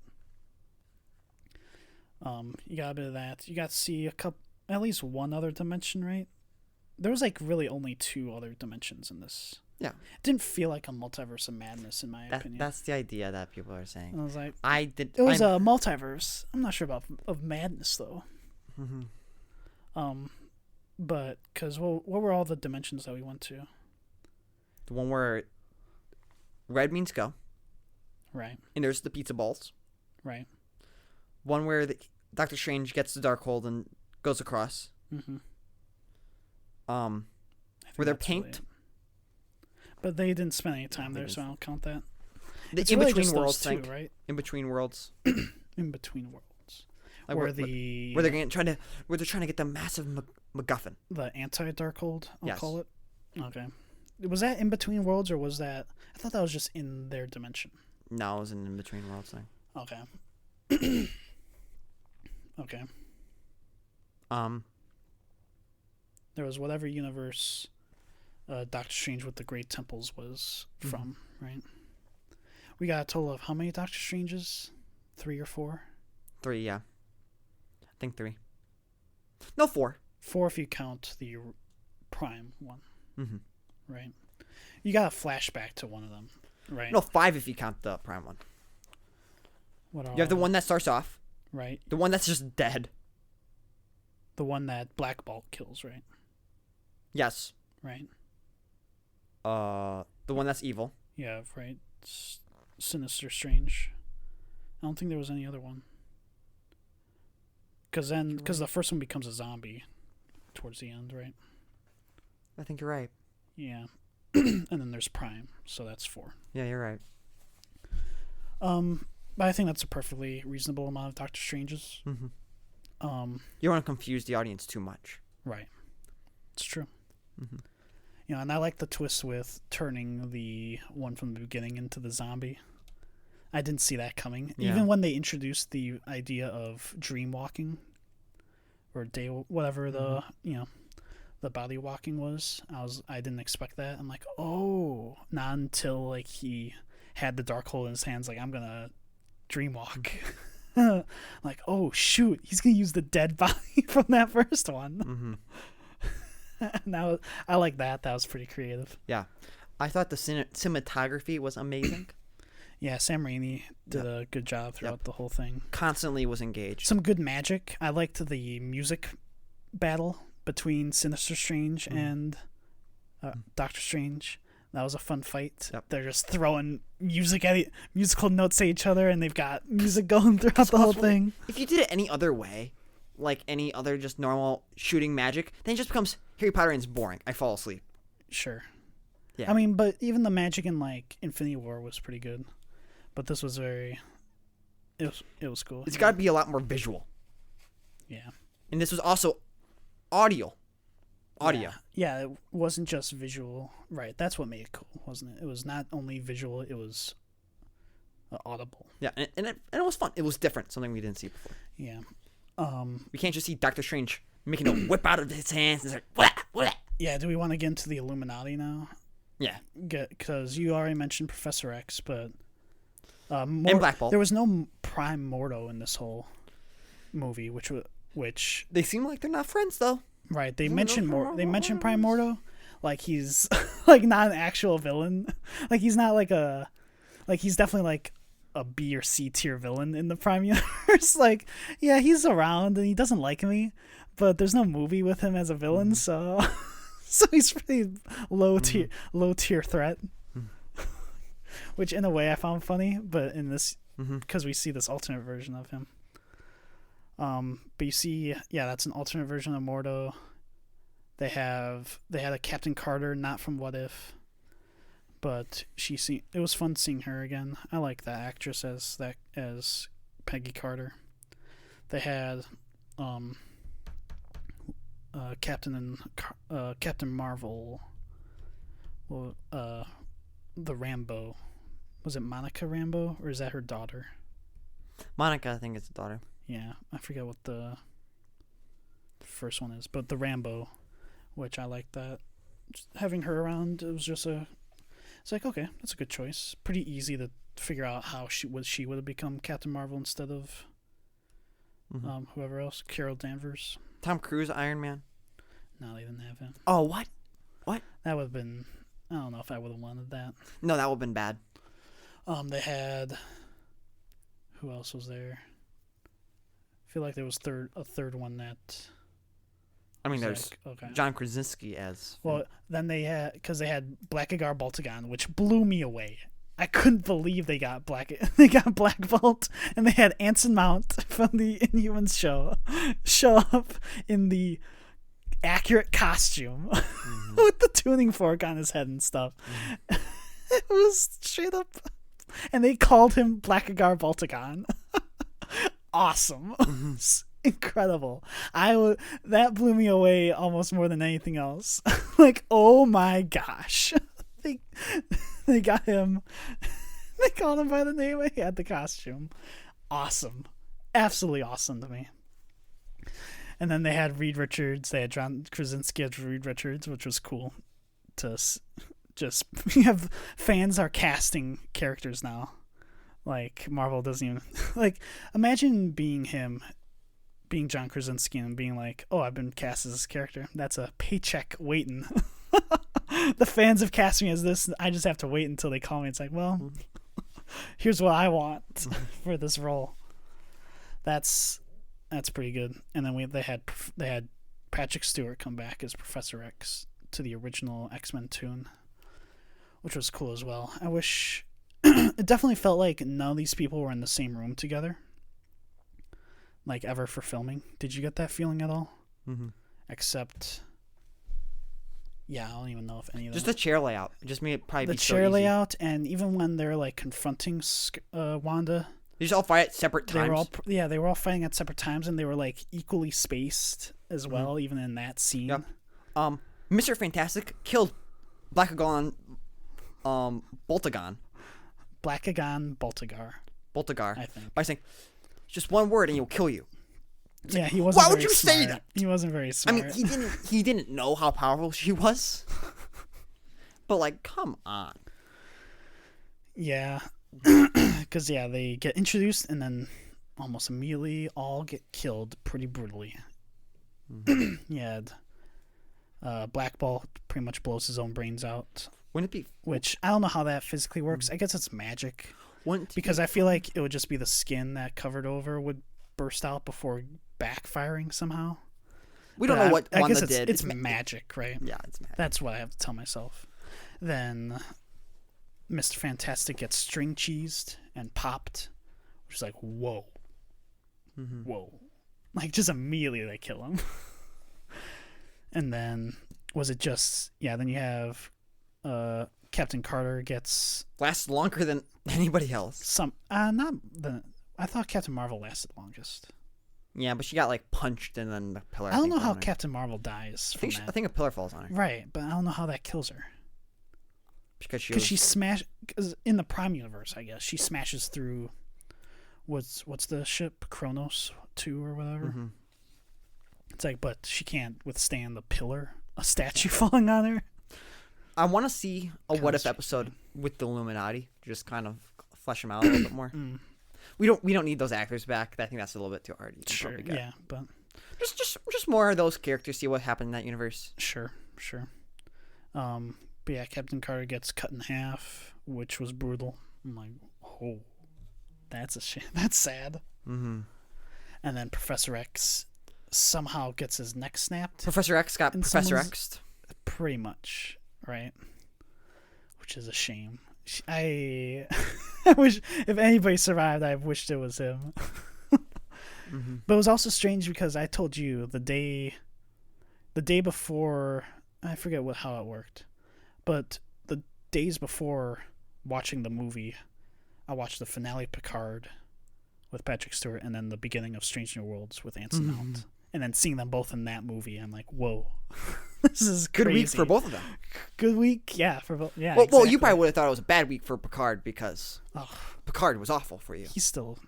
[SPEAKER 1] You got a bit of that. You got to see at least one other dimension, right? There was like really only two other dimensions in this. Yeah, it didn't feel like a multiverse of madness, in my opinion.
[SPEAKER 2] That's the idea that people are saying.
[SPEAKER 1] And I was like,
[SPEAKER 2] it
[SPEAKER 1] was a multiverse. I'm not sure about of madness though. But because what were all the dimensions that we went to?
[SPEAKER 2] The one where red means go,
[SPEAKER 1] Right.
[SPEAKER 2] and there's the pizza balls.
[SPEAKER 1] Right.
[SPEAKER 2] One where Doctor Strange gets the Darkhold and goes across.
[SPEAKER 1] Mm-hmm.
[SPEAKER 2] Where they're tanked.
[SPEAKER 1] But they didn't spend any time there, so I don't count that.
[SPEAKER 2] The
[SPEAKER 1] It's
[SPEAKER 2] in
[SPEAKER 1] really
[SPEAKER 2] between
[SPEAKER 1] just
[SPEAKER 2] worlds
[SPEAKER 1] those two,
[SPEAKER 2] thing.
[SPEAKER 1] right?
[SPEAKER 2] In between worlds.
[SPEAKER 1] In between worlds.
[SPEAKER 2] Like
[SPEAKER 1] where
[SPEAKER 2] they're trying to get the massive MacGuffin.
[SPEAKER 1] The anti-Darkhold, I'll
[SPEAKER 2] Yes.
[SPEAKER 1] call it. Okay. Was that in between worlds, or was that? I thought that was just in their dimension.
[SPEAKER 2] No, it was an in between worlds thing.
[SPEAKER 1] Okay. Okay. There was whatever universe Doctor Strange with the Great Temples was from, right? We got a total of how many Doctor Stranges? 3 or 4?
[SPEAKER 2] 3, yeah. I think 3. No, 4.
[SPEAKER 1] 4 if you count the Prime one,
[SPEAKER 2] Mm-hmm.
[SPEAKER 1] right? You got a flashback to one of them, right?
[SPEAKER 2] No, 5 if you count the Prime one.
[SPEAKER 1] What are
[SPEAKER 2] You have the one that starts off.
[SPEAKER 1] right?
[SPEAKER 2] The one that's just dead.
[SPEAKER 1] The one that Black Bolt kills, right?
[SPEAKER 2] Yes.
[SPEAKER 1] Right.
[SPEAKER 2] The one that's evil.
[SPEAKER 1] Yeah, right. Sinister Strange. I don't think there was any other one. Because the first one becomes a zombie towards the end, right?
[SPEAKER 2] I think you're right.
[SPEAKER 1] Yeah. And then there's Prime, so that's 4.
[SPEAKER 2] Yeah, you're right.
[SPEAKER 1] But I think that's a perfectly reasonable amount of Doctor Stranges.
[SPEAKER 2] Mm-hmm.
[SPEAKER 1] Um,
[SPEAKER 2] You don't want to confuse the audience too much.
[SPEAKER 1] right. It's true.
[SPEAKER 2] Mm-hmm.
[SPEAKER 1] You know, and I like the twist with turning the one from the beginning into the zombie. I didn't see that coming.
[SPEAKER 2] Yeah.
[SPEAKER 1] Even when they introduced the idea of dream walking or day, whatever the, you know, the body walking was, I didn't expect that. I'm like, oh, not until like he had the Darkhold in his hands, like, I'm gonna dream walk. Like, oh shoot, he's gonna use the dead body from that first one.
[SPEAKER 2] Mm-hmm.
[SPEAKER 1] Now I like that. That was pretty creative.
[SPEAKER 2] Yeah. I thought the cinematography was amazing.
[SPEAKER 1] Yeah, Sam Raimi did a good job throughout the whole thing.
[SPEAKER 2] Constantly was engaged.
[SPEAKER 1] Some good magic. I liked the music battle between Sinister Strange and Doctor Strange. That was a fun fight.
[SPEAKER 2] Yep.
[SPEAKER 1] They're just throwing musical notes at each other, and they've got music going throughout the whole thing.
[SPEAKER 2] If you did it any other way, like any other just normal shooting magic, then it just becomes Harry Potter and it's boring. I fall asleep.
[SPEAKER 1] Sure.
[SPEAKER 2] Yeah.
[SPEAKER 1] I mean, but even the magic in like Infinity War was pretty good. But this was it was cool.
[SPEAKER 2] It's got to be a lot more visual.
[SPEAKER 1] Yeah.
[SPEAKER 2] And this was also audio.
[SPEAKER 1] Yeah, it wasn't just visual. Right, that's what made it cool, wasn't it? It was not only visual, it was audible.
[SPEAKER 2] Yeah, and it was fun. It was different, something we didn't see before.
[SPEAKER 1] Yeah.
[SPEAKER 2] We can't just see Doctor Strange making a whip out of his hands and like, what?
[SPEAKER 1] Yeah, do we want to get into the Illuminati now?
[SPEAKER 2] Yeah.
[SPEAKER 1] Because you already mentioned Professor X, but...
[SPEAKER 2] and Black Bolt.
[SPEAKER 1] There was no Prime Mordo in this whole movie, which...
[SPEAKER 2] They seem like they're not friends, though.
[SPEAKER 1] Right, they mentioned Prime Mordo, like he's like not an actual villain, like he's not like he's definitely like a B or C tier villain in the Prime universe. Like, yeah, he's around and he doesn't like me, but there's no movie with him as a villain, so he's pretty low tier threat, which in a way I found funny, but in this because we see this alternate version of him. But you see, yeah, that's an alternate version of Mordo. They had a Captain Carter, not from What If, but it was fun seeing her again. I like that actress as Peggy Carter. They had Captain Marvel, the Rambo. Was it Monica Rambeau, or is that her daughter?
[SPEAKER 2] Monica, I think it's the daughter.
[SPEAKER 1] Yeah, I forget what the first one is, but the Rambo, which I like that. Just having her around, it's like, okay, that's a good choice. Pretty easy to figure out how she would have become Captain Marvel instead of whoever else, Carol Danvers.
[SPEAKER 2] Tom Cruise, Iron Man.
[SPEAKER 1] No, they didn't have him.
[SPEAKER 2] Oh, what?
[SPEAKER 1] That would have been, I don't know if I would have wanted that.
[SPEAKER 2] No, that would have been bad.
[SPEAKER 1] They had, who else was there? I feel like there was a third one that
[SPEAKER 2] I mean,
[SPEAKER 1] Is
[SPEAKER 2] there's
[SPEAKER 1] that- okay.
[SPEAKER 2] John Krasinski as.
[SPEAKER 1] Well, then they had because they had Blackagar Boltagon, which blew me away. I couldn't believe they got Black Bolt, and they had Anson Mount from the Inhumans show up in the accurate costume with the tuning fork on his head and stuff. It was straight up, and they called him Blackagar Boltagon. Awesome. Incredible. That blew me away almost more than anything else. Like, oh my gosh. They got him. They called him by the name. He had the costume. Awesome. Absolutely awesome to me. And then they had Reed Richards. They had John Krasinski as Reed Richards, which was cool to just have fans are casting characters now. Like, Marvel doesn't even like, imagine being John Krasinski and being like, oh, I've been cast as this character. That's a paycheck waiting. The fans have cast me as this. I just have to wait until they call me. It's like, well, here's what I want for this role. That's pretty good. And then they had Patrick Stewart come back as Professor X to the original X-Men tune, which was cool as well. I wish it definitely felt like none of these people were in the same room together, like ever for filming. Did you get that feeling at all?
[SPEAKER 2] Mm-hmm.
[SPEAKER 1] Except, yeah, I don't even know if any of them.
[SPEAKER 2] Just the chair layout. Just made it probably
[SPEAKER 1] The
[SPEAKER 2] be
[SPEAKER 1] chair
[SPEAKER 2] so easy.
[SPEAKER 1] layout, and even when they're like confronting Wanda,
[SPEAKER 2] They just all fight at separate times.
[SPEAKER 1] they were all fighting at separate times, and they were like equally spaced as well, even in that scene.
[SPEAKER 2] Yep. Mr. Fantastic killed Blackagon, Boltagon,
[SPEAKER 1] Boltagar, I think.
[SPEAKER 2] by saying just one word and he'll kill you.
[SPEAKER 1] Yeah, he wasn't.
[SPEAKER 2] Why would
[SPEAKER 1] very
[SPEAKER 2] you say
[SPEAKER 1] smart.
[SPEAKER 2] that?
[SPEAKER 1] He wasn't very
[SPEAKER 2] I
[SPEAKER 1] smart.
[SPEAKER 2] mean, he didn't know how powerful she was. But like, come on.
[SPEAKER 1] Yeah, because they get introduced and then almost immediately all get killed pretty brutally. Yeah, Black Bolt pretty much blows his own brains out.
[SPEAKER 2] Wouldn't it be?
[SPEAKER 1] Which I don't know how that physically works. I guess it's magic. Because I feel like it would just be the skin that covered over would burst out before backfiring somehow.
[SPEAKER 2] We don't know what
[SPEAKER 1] I guess
[SPEAKER 2] Wanda did.
[SPEAKER 1] It's magic, right?
[SPEAKER 2] Yeah, it's magic.
[SPEAKER 1] That's what I have to tell myself. Then Mr. Fantastic gets string cheesed and popped, which is like, whoa. Whoa. Like, just immediately they kill him. And then, was it just... Yeah, then you have Captain Carter gets...
[SPEAKER 2] Lasts longer than anybody else.
[SPEAKER 1] I thought Captain Marvel lasted longest.
[SPEAKER 2] Yeah, but she got like punched and then the pillar.
[SPEAKER 1] I don't know
[SPEAKER 2] fell
[SPEAKER 1] how
[SPEAKER 2] on her.
[SPEAKER 1] Captain Marvel dies from that.
[SPEAKER 2] I think a pillar falls on her.
[SPEAKER 1] Right, but I don't know how that kills her.
[SPEAKER 2] Because
[SPEAKER 1] she smashed. Because in the Prime universe, I guess she smashes through. What's the ship? Kronos 2 or whatever.
[SPEAKER 2] Mm-hmm.
[SPEAKER 1] It's like, but she can't withstand a statue falling on her.
[SPEAKER 2] I want to see a
[SPEAKER 1] Kinda
[SPEAKER 2] what if
[SPEAKER 1] strange.
[SPEAKER 2] episode with the Illuminati. Just kind of flesh them out a little bit more. We don't need those actors back. I think that's a little bit too hard.
[SPEAKER 1] Sure, yeah, but
[SPEAKER 2] just more of those characters. See what happened in that universe.
[SPEAKER 1] sure. But yeah, Captain Carter gets cut in half, which was brutal. I'm like, oh, that's a shame. That's sad.
[SPEAKER 2] Mm-hmm.
[SPEAKER 1] And then Professor X somehow gets his neck snapped.
[SPEAKER 2] Professor X got
[SPEAKER 1] And
[SPEAKER 2] Professor
[SPEAKER 1] someone's-
[SPEAKER 2] X'd.
[SPEAKER 1] Pretty much, right? Which is a shame. I wish if anybody survived, I wished it was him.
[SPEAKER 2] Mm-hmm.
[SPEAKER 1] But it was also strange because I told you the day before, I forget how it worked, but the days before watching the movie, I watched the finale Picard with Patrick Stewart and then the beginning of Strange New Worlds with Anson Mount. And then seeing them both in that movie, I'm like, whoa, this is crazy.
[SPEAKER 2] Good week for both of them.
[SPEAKER 1] Good week, yeah, for both. Yeah,
[SPEAKER 2] Well,
[SPEAKER 1] exactly.
[SPEAKER 2] you probably would have thought it was a bad week for Picard because
[SPEAKER 1] Oh,
[SPEAKER 2] Picard was awful for you.
[SPEAKER 1] he's still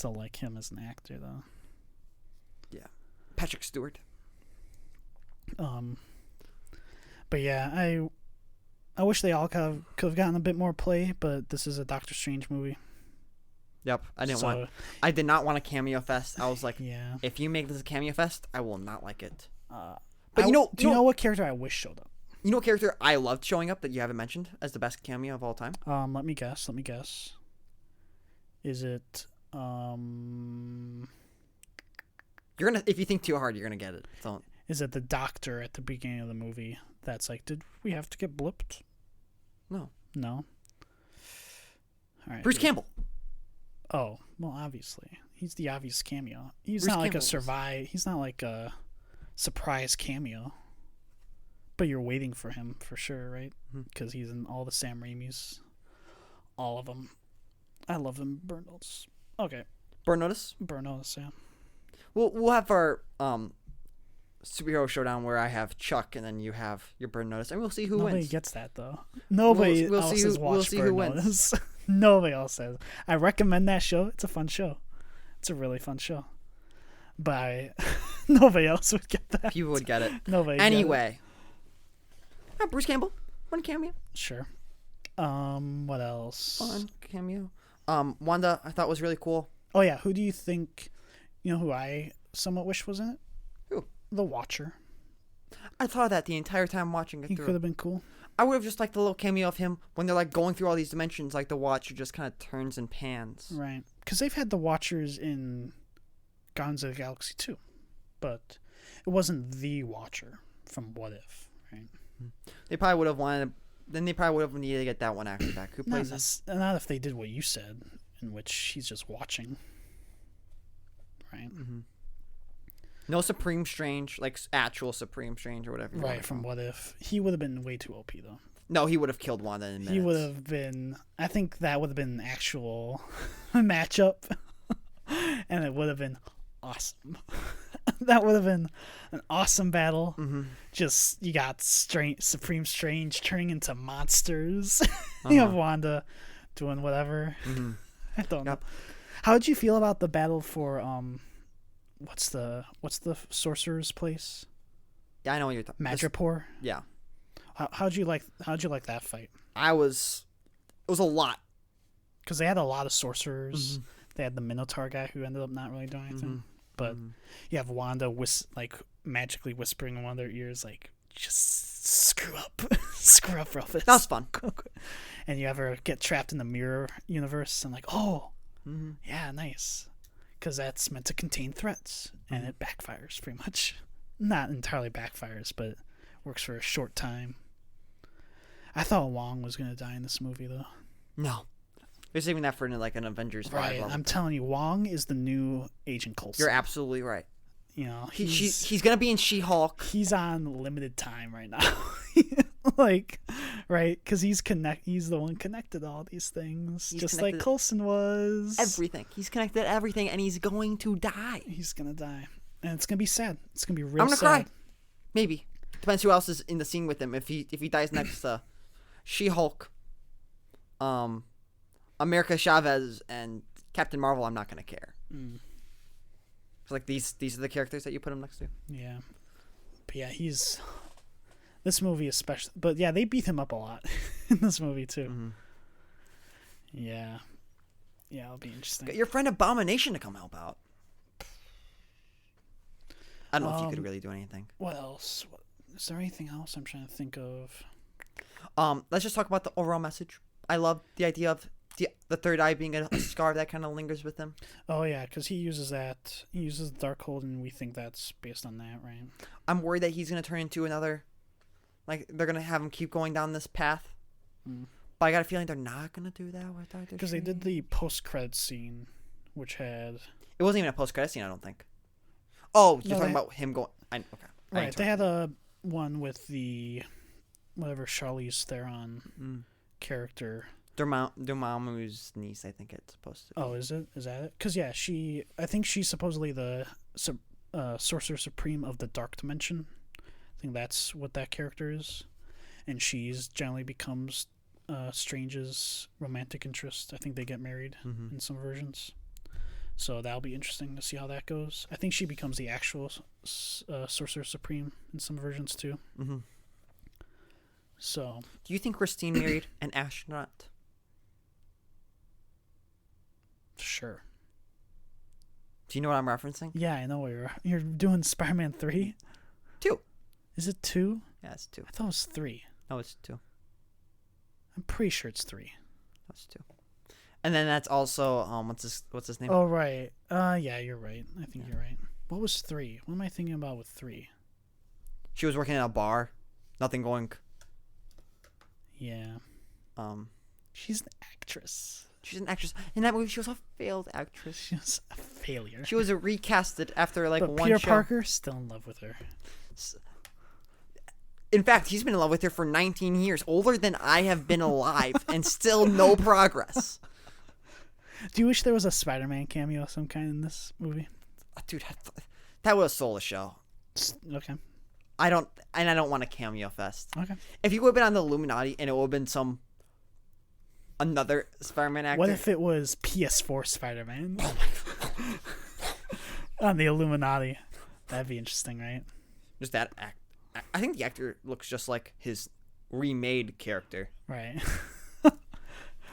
[SPEAKER 1] like him as an actor though.
[SPEAKER 2] Yeah, Patrick Stewart.
[SPEAKER 1] But yeah, I wish they all could have gotten a bit more play, but this is a Doctor Strange movie.
[SPEAKER 2] Yep, I
[SPEAKER 1] So,
[SPEAKER 2] did not want a cameo fest. I was like,
[SPEAKER 1] yeah.
[SPEAKER 2] if you make this a cameo fest, I will not like it.
[SPEAKER 1] But
[SPEAKER 2] But
[SPEAKER 1] do you know what character I wish showed up?
[SPEAKER 2] You know what character I loved showing up that you haven't mentioned as the best cameo of all time?
[SPEAKER 1] Let me guess. Is it
[SPEAKER 2] You're gonna, if you think too hard, you're gonna get it. Don't.
[SPEAKER 1] Is it the doctor at the beginning of the movie that's like, did we have to get blipped?
[SPEAKER 2] No.
[SPEAKER 1] No. All right.
[SPEAKER 2] Bruce Campbell.
[SPEAKER 1] Oh, well, obviously. He's the obvious cameo. He's
[SPEAKER 2] Bruce
[SPEAKER 1] not like
[SPEAKER 2] Campbell
[SPEAKER 1] a survive. He's not like a surprise cameo. But you're waiting for him for sure, right? Because he's in all the Sam Raimi's. All of them. I love him. Burn Notice. Okay.
[SPEAKER 2] Burn Notice.
[SPEAKER 1] Burn Notice, yeah.
[SPEAKER 2] We'll have our superhero showdown where I have Chuck and then you have your Burn Notice, and we'll see who
[SPEAKER 1] Nobody
[SPEAKER 2] wins.
[SPEAKER 1] gets that, though. Nobody
[SPEAKER 2] We'll
[SPEAKER 1] else
[SPEAKER 2] see
[SPEAKER 1] has
[SPEAKER 2] who-
[SPEAKER 1] watched
[SPEAKER 2] we'll see
[SPEAKER 1] Burn
[SPEAKER 2] who wins.
[SPEAKER 1] Notice. Nobody else has. I recommend that show. It's a fun show. It's a really fun show. But nobody else would get that.
[SPEAKER 2] People would get it.
[SPEAKER 1] Nobody get it.
[SPEAKER 2] Anyway. Bruce Campbell. One cameo.
[SPEAKER 1] Sure. What else?
[SPEAKER 2] Fun cameo. Wanda, I thought was really cool.
[SPEAKER 1] Oh yeah, who do you think? You know who I somewhat wish was in it?
[SPEAKER 2] Who?
[SPEAKER 1] The Watcher.
[SPEAKER 2] I thought of that the entire time watching it
[SPEAKER 1] He
[SPEAKER 2] through.
[SPEAKER 1] could have been cool.
[SPEAKER 2] I would have just liked the little cameo of him when they're like going through all these dimensions, like the Watcher just kind of turns and pans.
[SPEAKER 1] Right. Because they've had the Watchers in Guardians of the Galaxy 2, but it wasn't the Watcher from What If, right?
[SPEAKER 2] They probably would have wanted. Then they probably would have needed to get that one actor back. Who plays him?
[SPEAKER 1] Not if they did what you said, in which he's just watching. Right.
[SPEAKER 2] No Supreme Strange, like actual Supreme Strange or whatever.
[SPEAKER 1] Right, from What If. He would have been way too OP, though.
[SPEAKER 2] No, he would have killed Wanda in minutes.
[SPEAKER 1] He would have been... I think that would have been an actual matchup. And it would have been awesome. That would have been an awesome battle. Just, you got Supreme Strange turning into monsters. You have Wanda doing whatever. I don't know. How did you feel about the battle for... What's the sorcerer's place?
[SPEAKER 2] Yeah, I know what you're talking.
[SPEAKER 1] Madripoor.
[SPEAKER 2] Yeah.
[SPEAKER 1] How'd you like that fight?
[SPEAKER 2] It was a lot.
[SPEAKER 1] Because they had a lot of sorcerers. They had the Minotaur guy who ended up not really doing anything. But you have Wanda magically whispering in one of their ears, like, just screw up. Screw up, Rufus.
[SPEAKER 2] That was fun.
[SPEAKER 1] And you have her get trapped in the mirror universe and like, oh, yeah, nice. Because that's meant to contain threats. And it backfires pretty much. Not entirely backfires, but works for a short time. I thought Wong was going to die in this movie, though.
[SPEAKER 2] No. They're saving that for like an Avengers 5
[SPEAKER 1] Right,
[SPEAKER 2] level.
[SPEAKER 1] I'm telling you, Wong is the new Agent Coulson.
[SPEAKER 2] You're absolutely right.
[SPEAKER 1] You know,
[SPEAKER 2] He's gonna be in She-Hulk.
[SPEAKER 1] He's on limited time right now. Like, right? Because he's the one connected to all these things, just like Coulson was.
[SPEAKER 2] Everything. He's connected to everything, and he's going to die.
[SPEAKER 1] He's gonna die, and it's gonna be sad. It's gonna be real.
[SPEAKER 2] I'm gonna
[SPEAKER 1] sad.
[SPEAKER 2] cry. Maybe depends who else is in the scene with him. If he dies next to She-Hulk, America Chavez, and Captain Marvel, I'm not gonna care. So like these are the characters that you put him next to.
[SPEAKER 1] Yeah, but yeah, this movie especially. But yeah, they beat him up a lot in this movie too. Yeah, it'll be interesting.
[SPEAKER 2] Get your friend Abomination to come help out. I don't know if you could really do anything.
[SPEAKER 1] What else? Is there anything else I'm trying to think of?
[SPEAKER 2] Let's just talk about the overall message. I love the idea of the third eye being a scar that kind of lingers with him.
[SPEAKER 1] Oh yeah, because he uses that. He uses the Darkhold, and we think that's based on that, right?
[SPEAKER 2] I'm worried that he's gonna turn into another. Like they're gonna have him keep going down this path. But I got a feeling they're not gonna do that with Doctor.
[SPEAKER 1] Because they did the post-credit scene, which had.
[SPEAKER 2] It wasn't even a post-credit scene, I don't think. Oh, you're talking about him going. Okay.
[SPEAKER 1] Right, they had a one with the whatever Charlize Theron character.
[SPEAKER 2] Dormammu's niece, I think it's supposed to be.
[SPEAKER 1] Oh, is it? Is that it? Because yeah, I think she's supposedly the Sorcerer Supreme of the Dark Dimension. I think that's what that character is, and she's generally becomes Strange's romantic interest. I think they get married in some versions, so that'll be interesting to see how that goes. I think she becomes the actual Sorcerer Supreme in some versions too. So,
[SPEAKER 2] do you think Christine married an astronaut?
[SPEAKER 1] Sure.
[SPEAKER 2] Do you know what I'm referencing?
[SPEAKER 1] Yeah, I know what you're doing. Spider-Man 3?
[SPEAKER 2] 2.
[SPEAKER 1] Is it 2?
[SPEAKER 2] Yeah, it's 2.
[SPEAKER 1] I thought it was 3.
[SPEAKER 2] No, it's 2.
[SPEAKER 1] I'm pretty sure it's 3.
[SPEAKER 2] That's 2. And then that's also what's his name?
[SPEAKER 1] Oh right. Yeah, you're right. I think you're right. What was 3? What am I thinking about with 3?
[SPEAKER 2] She was working in a bar. Nothing going.
[SPEAKER 1] Yeah. She's an actress.
[SPEAKER 2] She's an actress. In that movie, she was a failed actress.
[SPEAKER 1] She was a failure.
[SPEAKER 2] She was recasted after like
[SPEAKER 1] but
[SPEAKER 2] one
[SPEAKER 1] Peter
[SPEAKER 2] show.
[SPEAKER 1] Parker still in love with her.
[SPEAKER 2] In fact, he's been in love with her for 19 years, older than I have been alive, and still no progress.
[SPEAKER 1] Do you wish there was a Spider-Man cameo of some kind in this movie?
[SPEAKER 2] Dude, that would have sold the show.
[SPEAKER 1] Okay.
[SPEAKER 2] I don't want a cameo fest.
[SPEAKER 1] Okay.
[SPEAKER 2] If you would have been on the Illuminati and it would have been another Spider-Man actor.
[SPEAKER 1] What if it was PS4 Spider-Man? On the Illuminati. That'd be interesting, right?
[SPEAKER 2] Just that act. I think the actor looks just like his remade character.
[SPEAKER 1] Right.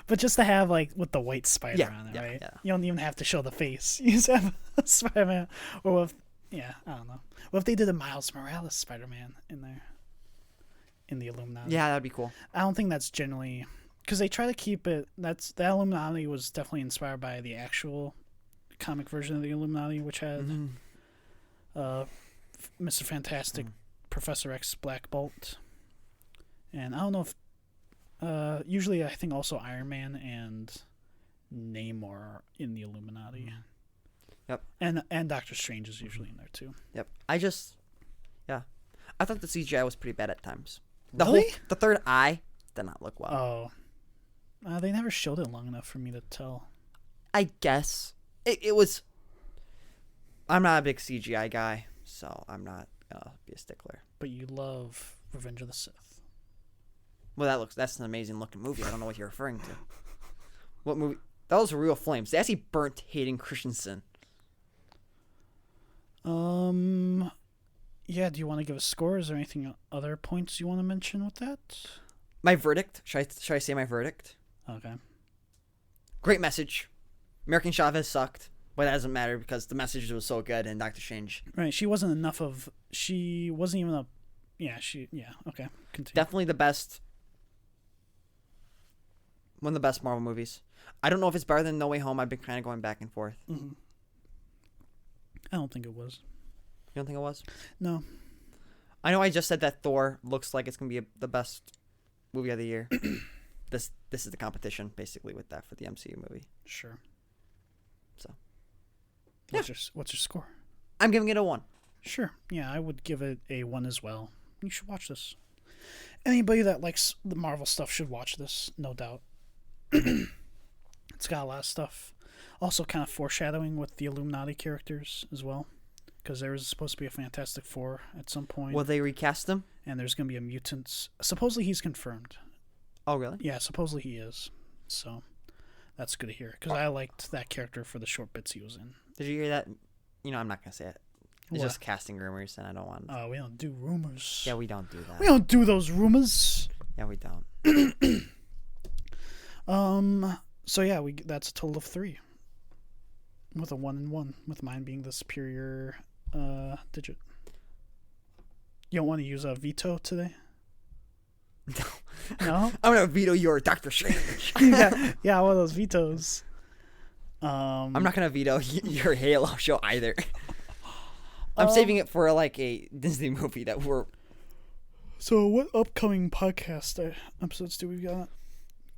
[SPEAKER 1] But just to have, like, with the white spider on it, right?
[SPEAKER 2] Yeah.
[SPEAKER 1] You don't even have to show the face. You just have a Spider-Man. Or if, I don't know. What if they did a Miles Morales Spider-Man in there? In the Illuminati.
[SPEAKER 2] Yeah, that'd be cool.
[SPEAKER 1] I don't think that's generally... Because they try to keep it... That Illuminati was definitely inspired by the actual comic version of the Illuminati, which had Mr. Fantastic, Professor X, Black Bolt. And I don't know if... usually, I think also Iron Man and Namor are in the Illuminati.
[SPEAKER 2] Yep.
[SPEAKER 1] And Doctor Strange is usually in there too.
[SPEAKER 2] Yep. I thought the CGI was pretty bad at times.
[SPEAKER 1] Really?
[SPEAKER 2] The third eye did not look well.
[SPEAKER 1] Oh. They never showed it long enough for me to tell.
[SPEAKER 2] I guess. It was... I'm not a big CGI guy, so I'm not going to be a stickler.
[SPEAKER 1] But you love Revenge of the Sith.
[SPEAKER 2] Well, that's an amazing looking movie. I don't know what you're referring to. What movie? That was Real Flames. They actually burnt Hayden Christensen.
[SPEAKER 1] Yeah, do you want to give a score? Is there anything other points you want to mention with that?
[SPEAKER 2] My verdict. Should I say my verdict?
[SPEAKER 1] Okay.
[SPEAKER 2] Great message. American Chavez sucked, but that doesn't matter because the message was so good in Doctor Strange.
[SPEAKER 1] Right, she wasn't even a... okay. Continue.
[SPEAKER 2] Definitely the best... One of the best Marvel movies. I don't know if it's better than No Way Home. I've been kind of going back and forth.
[SPEAKER 1] Mm-hmm. I don't think it was.
[SPEAKER 2] You don't think it was?
[SPEAKER 1] No.
[SPEAKER 2] I know I just said that Thor looks like it's going to be the best movie of the year. This is the competition, basically, with that for the MCU movie.
[SPEAKER 1] Sure.
[SPEAKER 2] So.
[SPEAKER 1] What's your score?
[SPEAKER 2] I'm giving it a 1.
[SPEAKER 1] Sure. Yeah, I would give it a 1 as well. You should watch this. Anybody that likes the Marvel stuff should watch this, no doubt. It's got a lot of stuff. Also kind of foreshadowing with the Illuminati characters as well. Because there was supposed to be a Fantastic Four at some point.
[SPEAKER 2] Will they recast him?
[SPEAKER 1] And there's going to be a mutant. Supposedly he's confirmed.
[SPEAKER 2] Oh, really?
[SPEAKER 1] Yeah, supposedly he is. So that's good to hear. Because I liked that character for the short bits he was in.
[SPEAKER 2] Did you hear that? I'm not going to say it. It's
[SPEAKER 1] What?
[SPEAKER 2] just casting rumors, and I don't want...
[SPEAKER 1] Oh, we don't do rumors.
[SPEAKER 2] Yeah, we don't do that.
[SPEAKER 1] We don't do those rumors.
[SPEAKER 2] Yeah, we don't.
[SPEAKER 1] So yeah, that's a total of 3. With a 1 and 1, with mine being the superior digit. You don't want to use a veto today?
[SPEAKER 2] No.
[SPEAKER 1] No?
[SPEAKER 2] I'm going to veto your Doctor Strange.
[SPEAKER 1] yeah, one of those vetoes.
[SPEAKER 2] I'm not going to veto your Halo show either. I'm saving it for like a Disney movie that we're...
[SPEAKER 1] So what upcoming podcast episodes do we got?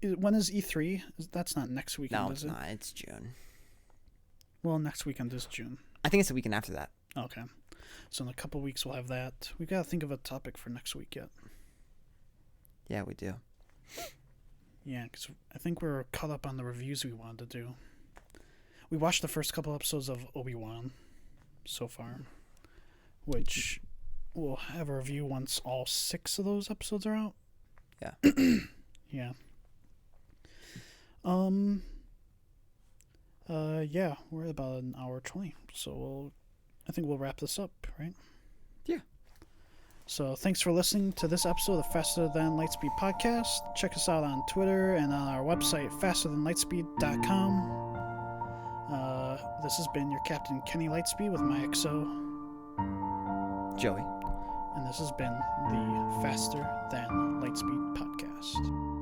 [SPEAKER 1] When is E3? That's not next weekend,
[SPEAKER 2] No,
[SPEAKER 1] is it?
[SPEAKER 2] it's not. It's June.
[SPEAKER 1] Well, next weekend is June.
[SPEAKER 2] I think it's the weekend after that.
[SPEAKER 1] Okay. So in a couple weeks we'll have that. We got to think of a topic for next week yet.
[SPEAKER 2] Yeah, we do.
[SPEAKER 1] Yeah, because I think we're caught up on the reviews we wanted to do. We watched the first couple episodes of Obi-Wan so far, which we'll have a review once all 6 of those episodes are out.
[SPEAKER 2] Yeah.
[SPEAKER 1] Yeah. Yeah, we're at about an hour 20, so I think we'll wrap this up, right?
[SPEAKER 2] Yeah.
[SPEAKER 1] So thanks for listening to this episode of Faster Than Lightspeed podcast. Check us out on Twitter and on our website, fasterthanlightspeed.com. This has been your Captain Kenny Lightspeed with my XO,
[SPEAKER 2] Joey.
[SPEAKER 1] and this has been the Faster Than Lightspeed podcast.